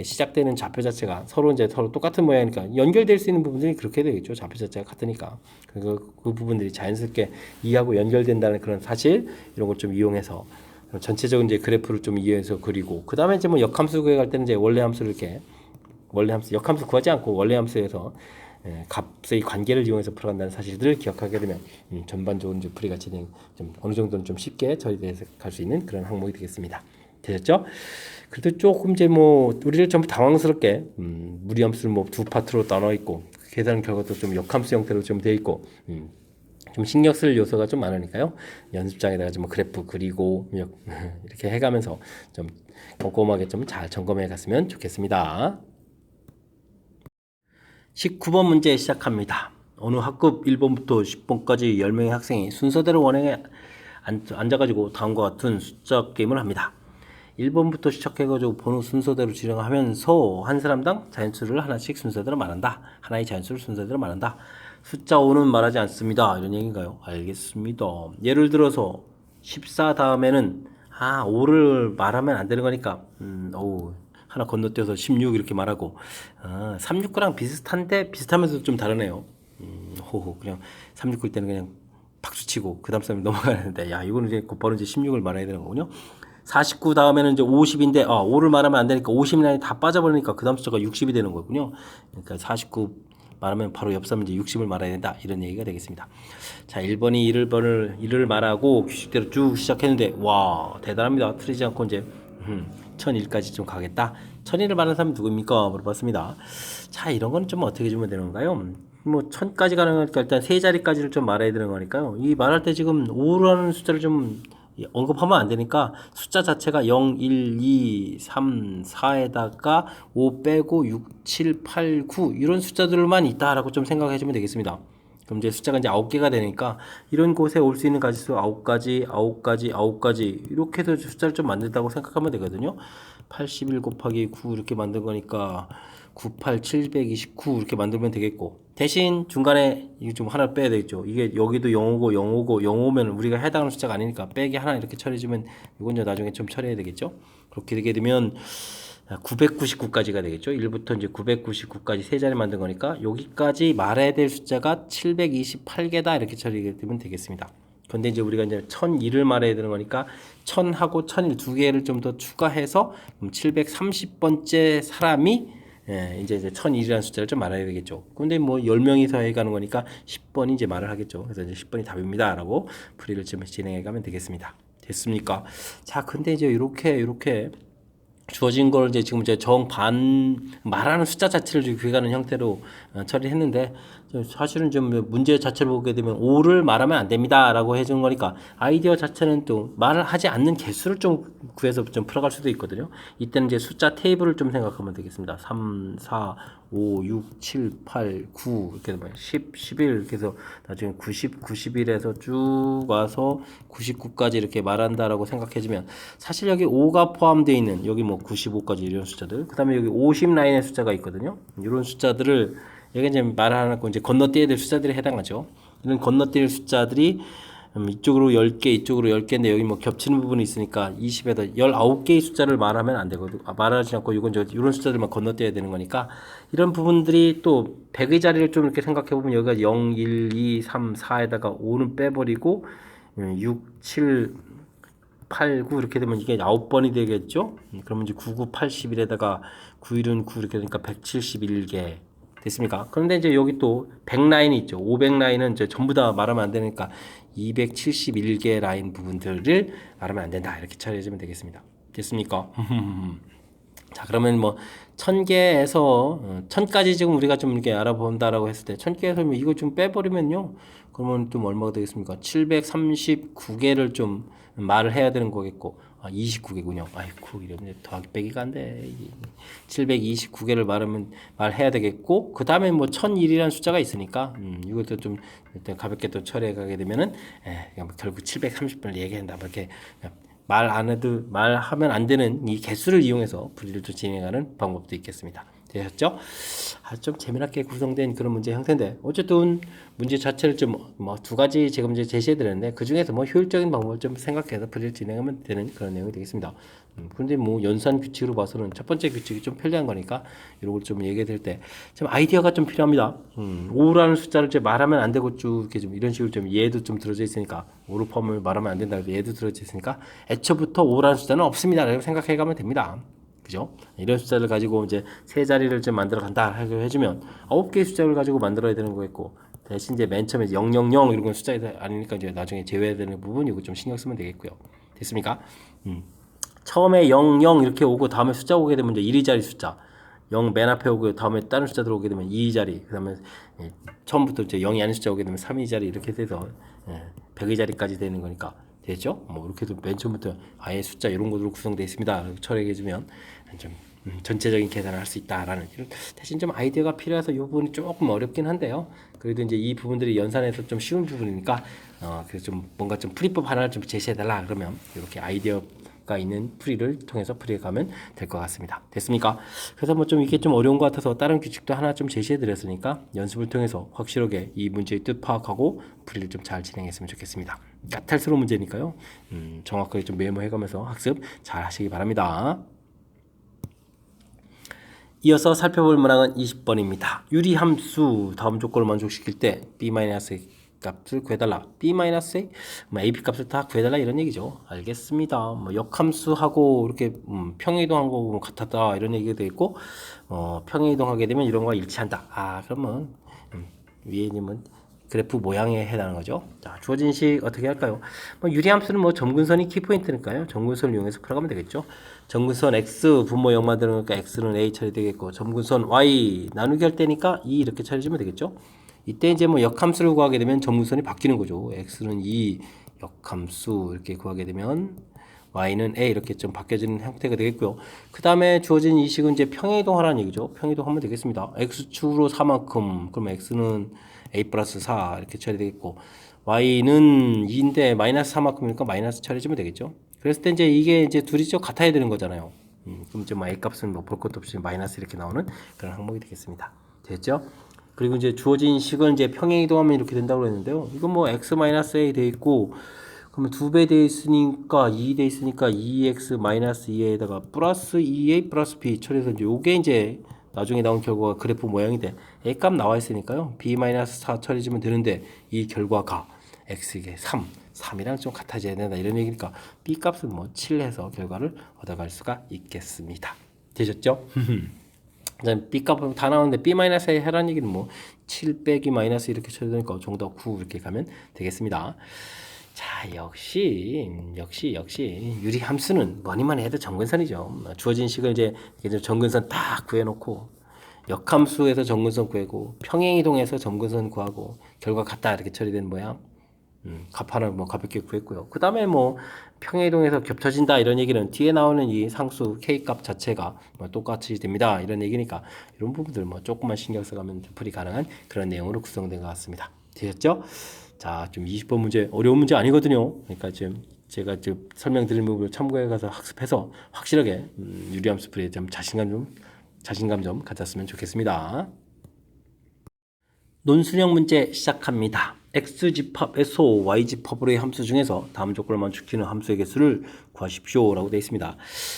S1: 시작되는 좌표 자체가 서로 똑같은 모양이니까 연결될 수 있는 부분들이 그렇게 되겠죠. 좌표 자체가 같으니까 그 부분들이 자연스럽게 이해하고 연결된다는 그런 사실, 이런 걸 좀 이용해서 전체적인 이제 그래프를 좀 이해해서 그리고, 그 다음에 이제 뭐 역함수 구해갈 때는 이제 원래 함수를 이렇게 역함수 구하지 않고 원래 함수에서 값의 관계를 이용해서 풀어간다는 사실들을 기억하게 되면 전반적으로 이제 풀이가 진행 좀 어느 정도는 좀 쉽게 처리돼서 갈 수 있는 그런 항목이 되겠습니다. 되셨죠? 그래도 조금 이제 뭐 우리를 전부 당황스럽게 무리함수를 뭐 두 파트로 나눠 있고 계산 결과도 좀 역함수 형태로 좀 되어 있고 좀 신경 쓸 요소가 좀 많으니까요. 연습장에다가 좀 그래프 그리고 이렇게 해가면서 좀 꼼꼼하게 좀 잘 점검해 갔으면 좋겠습니다. 19번 문제 시작합니다. 어느 학급 1번부터 10번까지 10명의 학생이 순서대로 원행에 앉아가지고 다음과 같은 숫자 게임을 합니다. 1번부터 시작해가지고 번호 순서대로 진행하면서 한 사람당 자연수를 하나씩 순서대로 말한다. 하나의 자연수를 순서대로 말한다. 숫자 5는 말하지 않습니다. 이런 얘기인가요? 알겠습니다. 예를 들어서 14 다음에는 5를 말하면 안 되는 거니까 하나 건너뛰어서 16 이렇게 말하고, 369랑 비슷하면서 좀 다르네요. 그냥 369 때는 그냥 박수치고 그 다음 사람이 넘어가는데, 이거는 이제 곧바로 이제 16을 말해야 되는 거군요. 49 다음에는 이제 50인데 5를 말하면 안 되니까 50라인이 다 빠져버리니까 그 다음 숫자가 60이 되는 거군요. 그러니까 49 말하면 바로 옆 사람 이제 60을 말해야 된다 이런 얘기가 되겠습니다. 자, 1번이 1을 말하고 규칙대로 쭉 시작했는데 와 대단합니다. 틀리지 않고 이제 1001까지 좀 가겠다. 1001을 말하는 사람이 누구입니까? 물어봤습니다. 자, 이런 건 좀 어떻게 주면 되는 건가요? 뭐 1000까지 가는 거니까 일단 세 자리까지를 좀 말해야 되는 거니까요. 이 말할 때 지금 5라는 숫자를 좀 언급하면 안 되니까 숫자 자체가 0, 1, 2, 3, 4에다가 5 빼고 6, 7, 8, 9 이런 숫자들만 있다라고 좀 생각해 주면 되겠습니다. 그럼 이제 숫자가 이제 9개가 되니까 이런 곳에 올 수 있는 가지수 9가지, 9가지, 9가지 이렇게 해서 숫자를 좀 만든다고 생각하면 되거든요. 81 곱하기 9 이렇게 만든 거니까 98, 729 이렇게 만들면 되겠고 대신 중간에 이거 좀 하나 빼야 되겠죠. 이게 여기도 0오고 0오고 0오면 우리가 해당하는 숫자가 아니니까 빼기 하나 이렇게 처리해주면 이건 이제 나중에 좀 처리해야 되겠죠. 그렇게 되게 되면 999까지가 되겠죠. 1부터 이제 999까지 세 자리 만든 거니까 여기까지 말해야 될 숫자가 728개다 이렇게 처리되면 되겠습니다. 근데 이제 우리가 이제 1001을 말해야 되는 거니까 1000하고 1001 두 개를 좀 더 추가해서 730번째 사람이 이제 1001이라는 숫자를 좀 말해야 되겠죠. 근데 뭐 10명이서 해가는 거니까 10번이 이제 말을 하겠죠. 그래서 이제 10번이 답입니다. 라고 풀이를 좀 진행해 가면 되겠습니다. 됐습니까? 자, 근데 이제 이렇게 주어진 걸 이제 지금 이제 정반 말하는 숫자 자체를 구해가는 형태로 처리했는데 사실은 좀 문제 자체를 보게 되면 5를 말하면 안 됩니다라고 해준 거니까 아이디어 자체는 또 말을 하지 않는 개수를 좀 구해서 좀 풀어갈 수도 있거든요. 이때는 이제 숫자 테이블을 좀 생각하면 되겠습니다. 3, 4, 5, 6, 7, 8, 9 이렇게 되면 10, 11 이렇게 해서 나중에 90, 91에서 쭉 와서 99까지 이렇게 말한다라고 생각해주면 사실 여기 5가 포함되어 있는 여기 뭐 95까지 이런 숫자들 그 다음에 여기 50 라인의 숫자가 있거든요. 이런 숫자들을 여기 이제 말하고 이제 건너뛰어야 될 숫자들에 해당하죠. 이런 건너뛸 숫자들이 이쪽으로 10개, 이쪽으로 10개인데 여기 뭐 겹치는 부분이 있으니까 20에다 19개의 숫자를 말하면 안 되거든. 말하지 않고 이건 이런 숫자들만 건너뛰어야 되는 거니까 이런 부분들이 또 100의 자리를 좀 이렇게 생각해 보면 여기가 0, 1, 2, 3, 4에다가 5는 빼버리고 6, 7, 8, 9 이렇게 되면 이게 9번이 되겠죠. 그러면 이제 9, 9, 81에다가 91은 9 이렇게 되니까 171개. 됐습니까? 그런데 이제 여기 또 100 라인이 있죠. 500 라인은 이제 전부 다 말하면 안 되니까 271개 라인 부분들을 말하면 안 된다. 이렇게 처리해주면 되겠습니다. 됐습니까? 자, 그러면 뭐 1000개에서 1000까지 지금 우리가 좀 이렇게 알아본다라고 했을 때 1000개에서 이거 좀 빼버리면요. 그러면 좀 얼마가 되겠습니까? 739개를 좀 말을 해야 되는 거겠고 29개군요. 아이고 이러면 더하기 빼기가 안 돼. 729개를 말해야 되겠고 그 다음에 뭐 1001이라는 숫자가 있으니까 이것도 좀 일단 가볍게 또 처리해 가게 되면은 결국 730번을 얘기한다. 이렇게 말 안 해도 말하면 안 되는 이 개수를 이용해서 풀이를 좀 진행하는 방법도 있겠습니다. 되셨죠? 좀 재미나게 구성된 그런 문제 형태인데 어쨌든 문제 자체를 좀 뭐 두 가지 지금 이제 제시해 드렸는데 그 중에서 뭐 효율적인 방법을 좀 생각해서 풀이를 진행하면 되는 그런 내용이 되겠습니다. 그런데 뭐 연산 규칙으로 봐서는 첫 번째 규칙이 좀 편리한 거니까 이런 걸 좀 얘기해 드릴 때 좀 아이디어가 좀 필요합니다. 5라는 숫자를 이제 말하면 안 되고 쭉 이렇게 좀 이런 식으로 좀 예도 좀 들어져 있으니까 5로 포함을 말하면 안 된다. 예도 들어져 있으니까 애초부터 5라는 숫자는 없습니다. 라고 생각해 가면 됩니다. 그죠? 이런 숫자를 가지고 이제 세 자리를 좀 만들어 간다 해주면 9개의 숫자를 가지고 만들어야 되는 거겠고 대신 이제 맨 처음에 000 이런 건 숫자 아니니까 이제 나중에 제외해야 되는 부분 이거 좀 신경 쓰면 되겠고요. 됐습니까? 처음에 00 이렇게 오고 다음에 숫자 오게 되면 이제 1위 자리 숫자 0 맨 앞에 오고 다음에 다른 숫자 들어오게 되면 2위 자리 그 다음에 처음부터 이제 0이 아닌 숫자 오게 되면 3위 자리 이렇게 돼서 100의 자리까지 되는 거니까 됐죠? 뭐 이렇게 해도 맨 처음부터 아예 숫자 이런 것으로 구성되어 있습니다. 처리해주면 좀 전체적인 계산을 할 수 있다라는 대신 좀 아이디어가 필요해서 이 부분이 조금 어렵긴 한데요. 그래도 이제 이 부분들이 연산해서 좀 쉬운 부분이니까 그래서 좀 뭔가 좀 풀이법 하나를 좀 제시해달라 그러면 이렇게 아이디어가 있는 풀이를 통해서 풀이해 가면 될 것 같습니다. 됐습니까? 그래서 뭐 좀 이게 좀 어려운 것 같아서 다른 규칙도 하나 좀 제시해 드렸으니까 연습을 통해서 확실하게 이 문제의 뜻 파악하고 풀이를 좀 잘 진행했으면 좋겠습니다. 까탈스러운 문제니까요. 정확하게 좀 메모해가면서 학습 잘 하시기 바랍니다. 이어서 살펴볼 문항은 20번입니다. 유리함수 다음 조건을 만족시킬 때 B-A 값을 구해달라. B-A, AP 값을 다 구해달라 이런 얘기죠. 알겠습니다. 뭐 역함수하고 이렇게 평행이동한 거 같았다 이런 얘기가 되겠고 평행이동하게 되면 이런 거와 일치한다. 그러면 위에 있는 그래프 모양에 해당하는 거죠. 자, 주어진 식 어떻게 할까요? 유리함수는 뭐 점근선이 키포인트니까요. 점근선을 이용해서 풀어가면 되겠죠. 점근선 x 분모 0 만드는 거니까 x는 a 처리되겠고 점근선 y 나누기 할 때니까 2 이렇게 처리해주면 되겠죠. 이때 이제 뭐 역함수를 구하게 되면 점근선이 바뀌는 거죠. x는 2, 역함수 이렇게 구하게 되면 y는 a 이렇게 좀 바뀌어지는 형태가 되겠고요. 그 다음에 주어진 이 식은 이제 평행이동하라는 얘기죠. 평행이동하면 되겠습니다. x축으로 4만큼 그러면 x는 a 플러스 4 이렇게 처리되겠고 y는 2인데 마이너스 4만큼이니까 마이너스 처리해주면 되겠죠. 그랬을 때 이제 이게 이제 둘이 좀 같아야 되는 거잖아요. 그럼 좀 a 값은 뭐 볼 것도 없이 마이너스 이렇게 나오는 그런 항목이 되겠습니다. 됐죠? 그리고 이제 주어진 식은 이제 평행이동하면 이렇게 된다고 했는데요. 이건 뭐 x 마이너스 a 돼 있고 그러면 2배 돼 있으니까 2 돼 있으니까 2x 마이너스 2에다가 플러스 2a 플러스 b 처리해서 이제 요게 이제 나중에 나온 결과가 그래프 모양인데 a 값 나와 있으니까요. b 마이너스 4 처리해주면 되는데 이 결과가 x에게 3이랑 좀 같아져야 된다 이런 얘기니까 b 값은 뭐 7 해서 결과를 얻어갈 수가 있겠습니다. 되셨죠? b 값은 다 나오는데 b 마이너스 a 해라는 얘기는 뭐 7 빼기 마이너스 이렇게 처리되니까 정답 9 이렇게 가면 되겠습니다. 자, 역시 유리함수는 뭐니만 해도 정근선이죠. 주어진 식을 이제 정근선 딱 구해놓고 역함수에서 정근선 구하고 평행이동에서 정근선 구하고 결과 같다 이렇게 처리된 모양. 값 하나 뭐 가볍게 구했고요. 그 다음에 뭐 평행이동에서 겹쳐진다 이런 얘기는 뒤에 나오는 이 상수 k 값 자체가 뭐 똑같이 됩니다. 이런 얘기니까 이런 부분들 뭐 조금만 신경 써가면 풀이 가능한 그런 내용으로 구성된 것 같습니다. 되셨죠? 자, 좀 20번 문제 어려운 문제 아니거든요. 그러니까 지금 제가 지금 설명드린 부분을 참고해 가서 학습해서 확실하게 유리함수 풀이에 좀 자신감 좀 가졌으면 좋겠습니다. 논술형 문제 시작합니다. x집합 SO, y집합으로의 함수 중에서 다음 조건을 만족시키는 함수의 개수를 구하십시오 라고 되어 있습니다.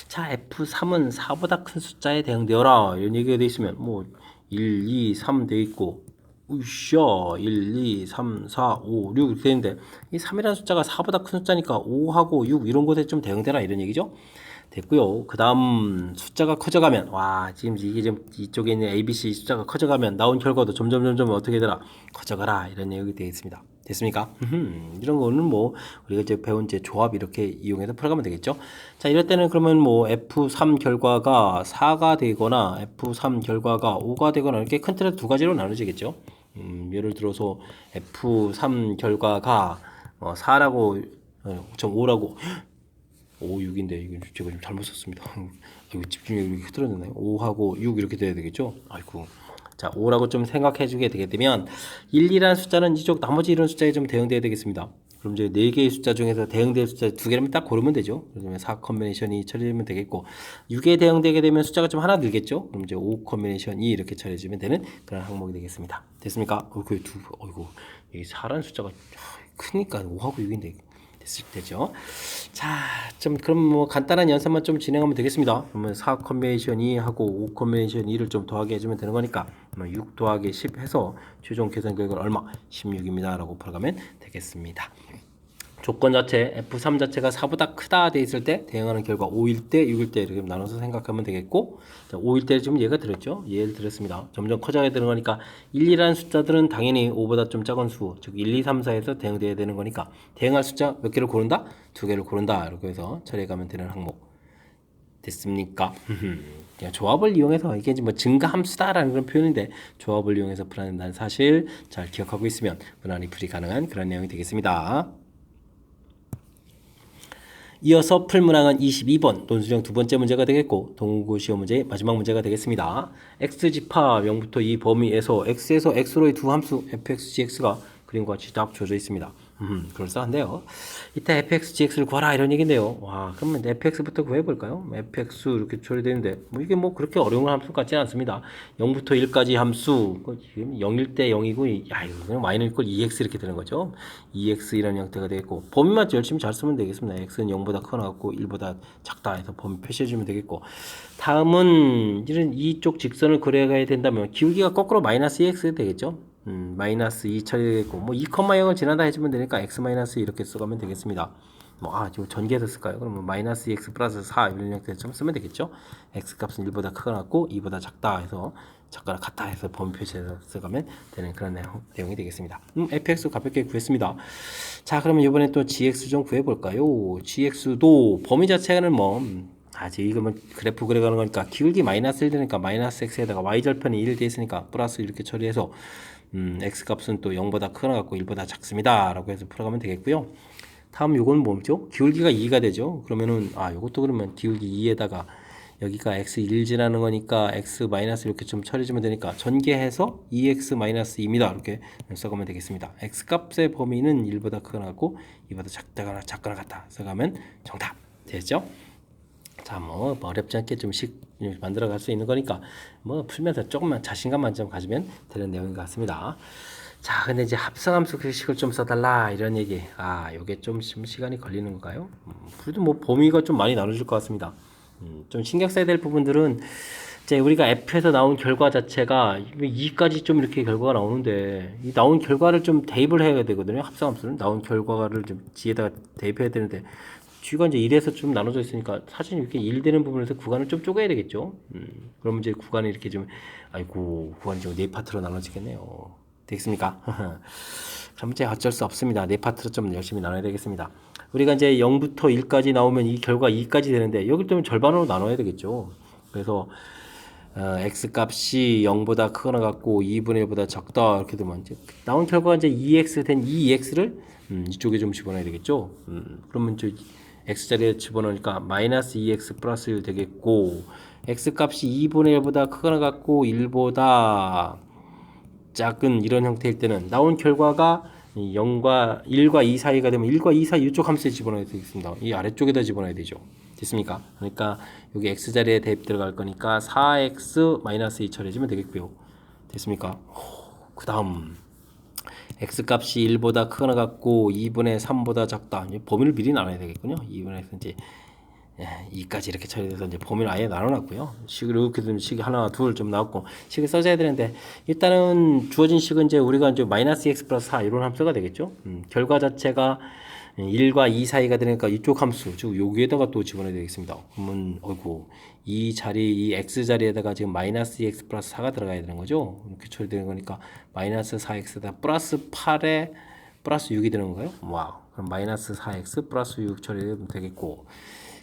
S1: 자, f3은 4보다 큰 숫자에 대응되어라 이런 얘기가 되어 있으면 뭐 1, 2, 3 되어 있고 으쌰 1, 2, 3, 4, 5, 6 이렇게 되는데 이 3이라는 숫자가 4보다 큰 숫자니까 5하고 6 이런 것에 좀 대응되라 이런 얘기죠. 됐고요. 그 다음 숫자가 커져가면 와 지금 이게 좀 이쪽에 있는 ABC 숫자가 커져가면 나온 결과도 점점 어떻게 되라 커져가라 이런 내용이 되어 있습니다. 됐습니까? 이런 거는 뭐 우리가 이제 배운 이제 조합 이렇게 이용해서 풀어가면 되겠죠. 자 이럴 때는 그러면 뭐 F3 결과가 4가 되거나 F3 결과가 5가 되거나 이렇게 큰 틀에서 두 가지로 나눠지겠죠. 예를 들어서 F3 결과가 4라고 5라고 5, 6인데 이거 제가 좀 잘못 썼습니다. 이거 집중력이 이렇게 흐트러졌나요? 5하고 6 이렇게 돼야 되겠죠? 아이고. 자, 5라고 좀 생각해 주게 되게 되면 1, 2라는 숫자는 이쪽 나머지 이런 숫자에 좀 대응돼야 되겠습니다. 그럼 이제 4개의 숫자 중에서 대응될 숫자 2개라면 딱 고르면 되죠. 그러면 4 컨비네이션이 처리되면 되겠고 6에 대응되게 되면 숫자가 좀 하나 늘겠죠. 그럼 이제 5 컨비네이션 2 이렇게 처리해주면 되는 그런 항목이 되겠습니다. 됐습니까? 어이구, 이 4라는 숫자가 크니까 5하고 6인데 되죠. 자, 좀 그럼 뭐 간단한 연산만 좀 진행하면 되겠습니다. 그러면 4 컨비네이션 2 하고 5 컨비네이션 2를 좀 더하게 해주면 되는 거니까 6 더하기 10 해서 최종 계산 결과는 얼마? 16입니다. 라고 풀어가면 되겠습니다. 조건 자체 F3 자체가 4보다 크다 돼 있을 때 대응하는 결과 5일 때 6일 때 이렇게 나눠서 생각하면 되겠고 자, 5일 때 지금 얘가 들었죠? 예를 들었습니다. 점점 커져야 되는 거니까 1, 2라는 숫자들은 당연히 5보다 좀 작은 수, 즉 1, 2, 3, 4에서 대응돼야 되는 거니까 대응할 숫자 몇 개를 고른다? 2개를 고른다. 이렇게 해서 처리해가면 되는 항목 됐습니까? 그냥 조합을 이용해서 이게 뭐 증가함수다라는 그런 표현인데 조합을 이용해서 풀어낸다는 사실 잘 기억하고 있으면 무난히 풀이 가능한 그런 내용이 되겠습니다. 이어서 풀 문항은 22번 논술형 두 번째 문제가 되겠고 동국어 시험 문제의 마지막 문제가 되겠습니다. x집합 0부터 2 범위에서 x에서 x로의 두 함수 fx, gx가 그림과 같이 딱 주어져 있습니다. 그럴싸한데요. 이따 fx, gx를 구하라 이런 얘기인데요. 와, 그러면 fx부터 구해볼까요? fx 이렇게 처리되는데 뭐 이게 뭐 그렇게 어려운 함수 같지는 않습니다. 0부터 1까지 함수 지금 0일 때 0이고 야 이거 그냥 마이너스 이퀄 2x 이렇게 되는 거죠. 2x 이라는 형태가 되겠고 범위만 열심히 잘 쓰면 되겠습니다. x는 0보다 크거나 같고 1보다 작다 해서 범위 표시해주면 되겠고 다음은 이런 이쪽 직선을 그려가야 된다면 기울기가 거꾸로 마이너스 2x 되겠죠. 마이너스 2 처리되겠고 뭐 2,0을 지나다 해주면 되니까 x 마이너스 이렇게 써가면 되겠습니다. 지금 전개해서 쓸까요? 그러면 마이너스 2x 플러스 4 이런 형태로 좀 쓰면 되겠죠. x 값은 1보다 크거나 같고 2보다 작다 해서 작거나 같다 해서 범위 표시해서 써가면 되는 그런 내용이 되겠습니다. fx 가볍게 구했습니다. 자, 그러면 이번에 또 gx 좀 구해볼까요? gx도 범위 자체는 아직 이거 그래프 그려가는 거니까 기울기 마이너스 1 되니까 마이너스 x에다가 y절편이 1 돼 있으니까 플러스 이렇게 처리해서 x 값은 또 0보다 크거나 같고 1보다 작습니다 라고 해서 풀어가면 되겠고요. 다음 요건 뭐죠? 기울기가 2가 되죠. 그러면은 요것도 그러면 기울기 2에다가 여기가 x1 지나는 거니까 x 마이너스 이렇게 좀 처리해주면 되니까 전개해서 2x 마이너스 2입니다. 이렇게 써가면 되겠습니다. x 값의 범위는 1보다 크거나 같고 2보다 작거나 같다. 써가면 정답 됐죠? 자, 뭐 어렵지 않게 좀씩 만들어 갈 수 있는 거니까 뭐 풀면서 조금만 자신감만 좀 가지면 되는 내용인 것 같습니다. 자, 근데 이제 합성함수 식을 좀 써달라 이런 얘기. 요게 좀 시간이 걸리는 건가요? 그래도 뭐 범위가 좀 많이 나눠질 것 같습니다. 좀 신경 써야 될 부분들은 이제 우리가 F에서 나온 결과 자체가 2까지 좀 이렇게 결과가 나오는데 이 나온 결과를 좀 대입을 해야 되거든요. 합성함수는 나온 결과를 좀 G에다가 대입해야 되는데 G가 이제 1에서 좀 나눠져 있으니까 사실 이렇게 1 되는 부분에서 구간을 좀 쪼개야 되겠죠. 그러면 이제 구간이 이렇게 좀 구간이 좀 네 파트로 나눠지겠네요. 되겠습니까? 그럼 이제 어쩔 수 없습니다. 네 파트로 좀 열심히 나눠야 되겠습니다. 우리가 이제 0부터 1까지 나오면 이 결과 2까지 되는데 여기 때문에 절반으로 나눠야 되겠죠. 그래서 x 값이 0보다 크거나 같고 2분의 1보다 적다 이렇게 되면 이제 나온 결과가 이제 2x 된 이 2x를 이쪽에 좀 집어넣어야 되겠죠. 그러면 저 x 자리에 집어넣으니까 마이너스 2x 플러스 1 되겠고 x 값이 2분의 1보다 크거나 같고 1보다 작은 이런 형태일 때는 나온 결과가 1과 2 사이가 되면 1과 2 사이 이쪽 함수에 집어넣어야 되겠습니다. 이 아래쪽에다 집어넣어야 되죠. 됐습니까? 그러니까 여기 x 자리에 대입 들어갈 거니까 4x-2 처리해주면 되겠고요. 됐습니까? 그 다음 x 값이 1보다 크거나 같고 2분의 3보다 작다. 범위를 미리 나눠야 되겠군요. 2분의 3 이제 2까지 이렇게 처리돼서 이제 범위를 아예 나눠놨고요. 식을 이렇게 되면 식이 하나, 둘 좀 나왔고 식을 써줘야 되는데 일단은 주어진 식은 이제 우리가 이제 마이너스 x 플러스 4 이런 함수가 되겠죠. 결과 자체가 1과 2 사이가 되니까 이쪽 함수 즉 여기에다가 또 집어넣어야 되겠습니다. 그러면 이 자리 이 x 자리에다가 지금 마이너스 2x 플러스 4가 들어가야 되는 거죠. 이렇게 처리되는 거니까 마이너스 4x에다 플러스 8에 플러스 6이 되는 건가요? 와우. 그럼 마이너스 4x 플러스 6 처리되면 되겠고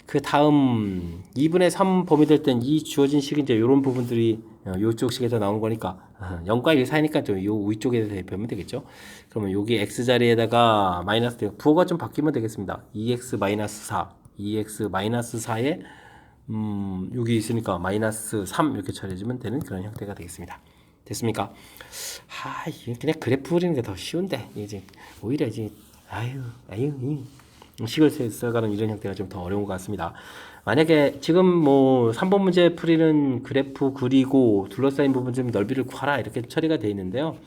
S1: 그 다음 2분의 3 범위 될 땐 이 주어진 식이 이제 이런 부분들이 이쪽 식에서 나온 거니까 0과 1 사이니까 좀 요 위쪽에 대입하면 되겠죠. 그러면 여기 x 자리에다가 마이너스 부호가 좀 바뀌면 되겠습니다. 2x 마이너스 4, 2x 마이너스 4에 여기 있으니까 마이너스 3 이렇게 처리해주면 되는 그런 형태가 되겠습니다. 됐습니까? 그냥 그래프 그리는 게 더 쉬운데 이제 오히려 이제 식을 써가는 이런 형태가 좀 더 어려운 것 같습니다. 만약에 지금 뭐 3번 문제 풀이는 그래프 그리고 둘러싸인 부분 좀 넓이를 구하라 이렇게 처리가 되어 있는데요.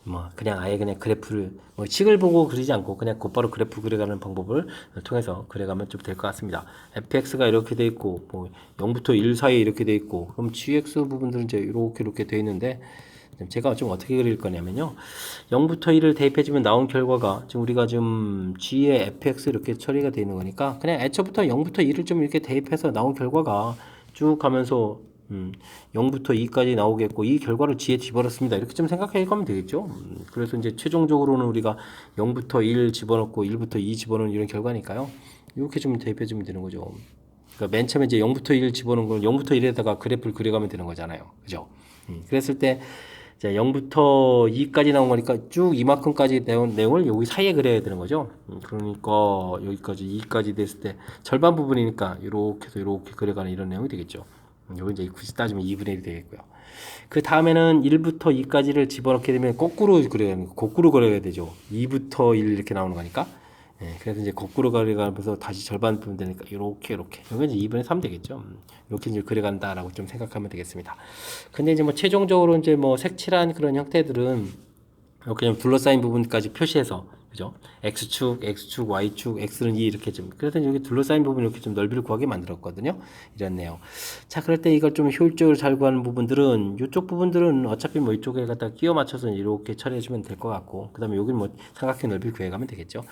S1: 뭐 그냥 아예 그냥 그래프를 뭐 식을 보고 그리지 않고 그냥 곧바로 그래프 그려가는 방법을 통해서 그려가면 좀 될 것 같습니다. fx가 이렇게 돼 있고 뭐 0부터 1 사이에 이렇게 돼 있고 그럼 gx 부분들은 이제 이렇게 돼 있는데 제가 좀 어떻게 그릴 거냐면요. 0부터 1을 대입해주면 나온 결과가 지금 우리가 지금 g의 fx 이렇게 처리가 되어 있는 거니까 그냥 애초부터 0부터 1을 좀 이렇게 대입해서 나온 결과가 쭉 가면서 0부터 2까지 나오겠고 이 결과를 g에 집어넣습니다. 이렇게 좀 생각해 가면 되겠죠. 그래서 이제 최종적으로는 우리가 0부터 1 집어넣고 1부터 2 집어넣는 이런 결과니까요. 이렇게 좀 대입해주면 되는 거죠. 그러니까 맨 처음에 이제 0부터 1 집어넣은 건 0부터 1에다가 그래프를 그려가면 되는 거잖아요. 그죠? 그랬을 때 자, 0부터 2까지 나온 거니까 쭉 이만큼까지 내용을 여기 사이에 그려야 되는 거죠. 그러니까 여기까지 2까지 됐을 때 절반 부분이니까 이렇게 해서 이렇게 그려가는 이런 내용이 되겠죠. 여기 이제 굳이 따지면 2분의 1이 되겠고요. 그 다음에는 1부터 2까지를 집어넣게 되면 거꾸로 그려야 되죠. 2부터 1 이렇게 나오는 거니까. 그래서 이제 거꾸로 그려가면서 다시 절반 부분 되니까 이렇게 여기 이제 2분의 3 되겠죠. 이렇게 이제 그려간다라고 좀 생각하면 되겠습니다. 근데 이제 뭐 최종적으로 이제 뭐 색칠한 그런 형태들은 이렇게 좀 둘러싸인 부분까지 표시해서 그죠? x축, y축, x는 2 이렇게 좀 그래서 여기 둘러싸인 부분 이렇게 좀 넓이를 구하게 만들었거든요. 이런 내용. 자, 그럴 때 이걸 좀 효율적으로 잘 구하는 부분들은 이쪽 부분들은 어차피 뭐 이쪽에 갖다 끼워 맞춰서 이렇게 처리해 주면 될 것 같고 그다음에 여기는 뭐 삼각형 넓이 구해 가면 되겠죠.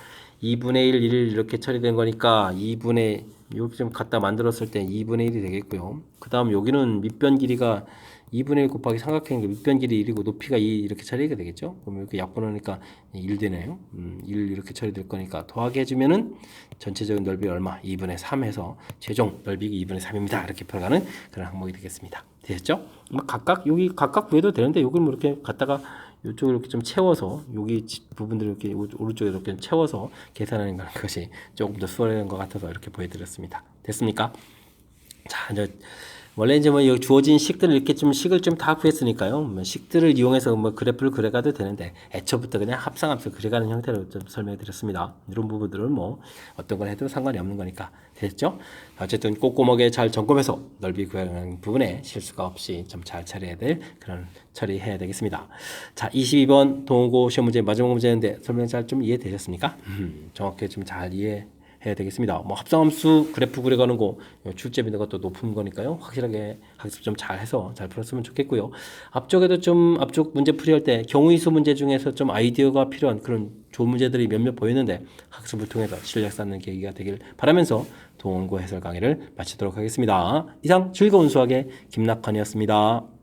S1: 2분의 1, 1 이렇게 처리된 거니까 2분의 이렇게 좀 갖다 만들었을 때 2분의 1이 되겠고요. 그다음 여기는 밑변 길이가 2분의 1 곱하기 삼각형이니까 밑변 길이 1이고 높이가 2 이렇게 처리가 되겠죠. 그럼 이렇게 약분하니까 1 되네요. 1 이렇게 처리될 거니까 더하게 해주면은 전체적인 넓이 얼마? 2분의 3 해서 최종 넓이가 2분의 3입니다. 이렇게 풀어가는 그런 항목이 되겠습니다. 되셨죠? 뭐 각각 여기 각각 구해도 되는데 여기 뭐 이렇게 갖다가 이쪽을 이렇게 좀 채워서 여기 부분들을 이렇게 오른쪽에 이렇게 채워서 계산하는 것이 조금 더 수월한 것 같아서 이렇게 보여드렸습니다. 됐습니까? 자, 이제 원래 이제 뭐 여기 주어진 식들을 이렇게 좀 식을 좀 다 구했으니까요. 뭐 식들을 이용해서 뭐 그래프를 그려가도 되는데 애초부터 그냥 합성함수 그려가는 형태로 좀 설명해 드렸습니다. 이런 부분들은 뭐 어떤 걸 해도 상관이 없는 거니까 됐죠? 어쨌든 꼼꼼하게 잘 점검해서 넓이 구하는 부분에 실수가 없이 좀 잘 처리해야 될 그런 처리해야 되겠습니다. 자, 22번 동호 시험 문제 마지막 문제인데 설명 잘 좀 이해되셨습니까? 정확히 좀 잘 이해해야 되겠습니다. 뭐 합성함수 그래프 그려가는 거 출제 빈도가 또 높은 거니까요. 확실하게 학습 좀 잘해서 잘 풀었으면 좋겠고요. 앞쪽에도 좀 앞쪽 문제 풀이할 때 경우의수 문제 중에서 좀 아이디어가 필요한 그런 좋은 문제들이 몇몇 보였는데 학습을 통해서 실력 쌓는 계기가 되길 바라면서 동원고 해설 강의를 마치도록 하겠습니다. 이상 즐거운 수학의 김낙환이었습니다.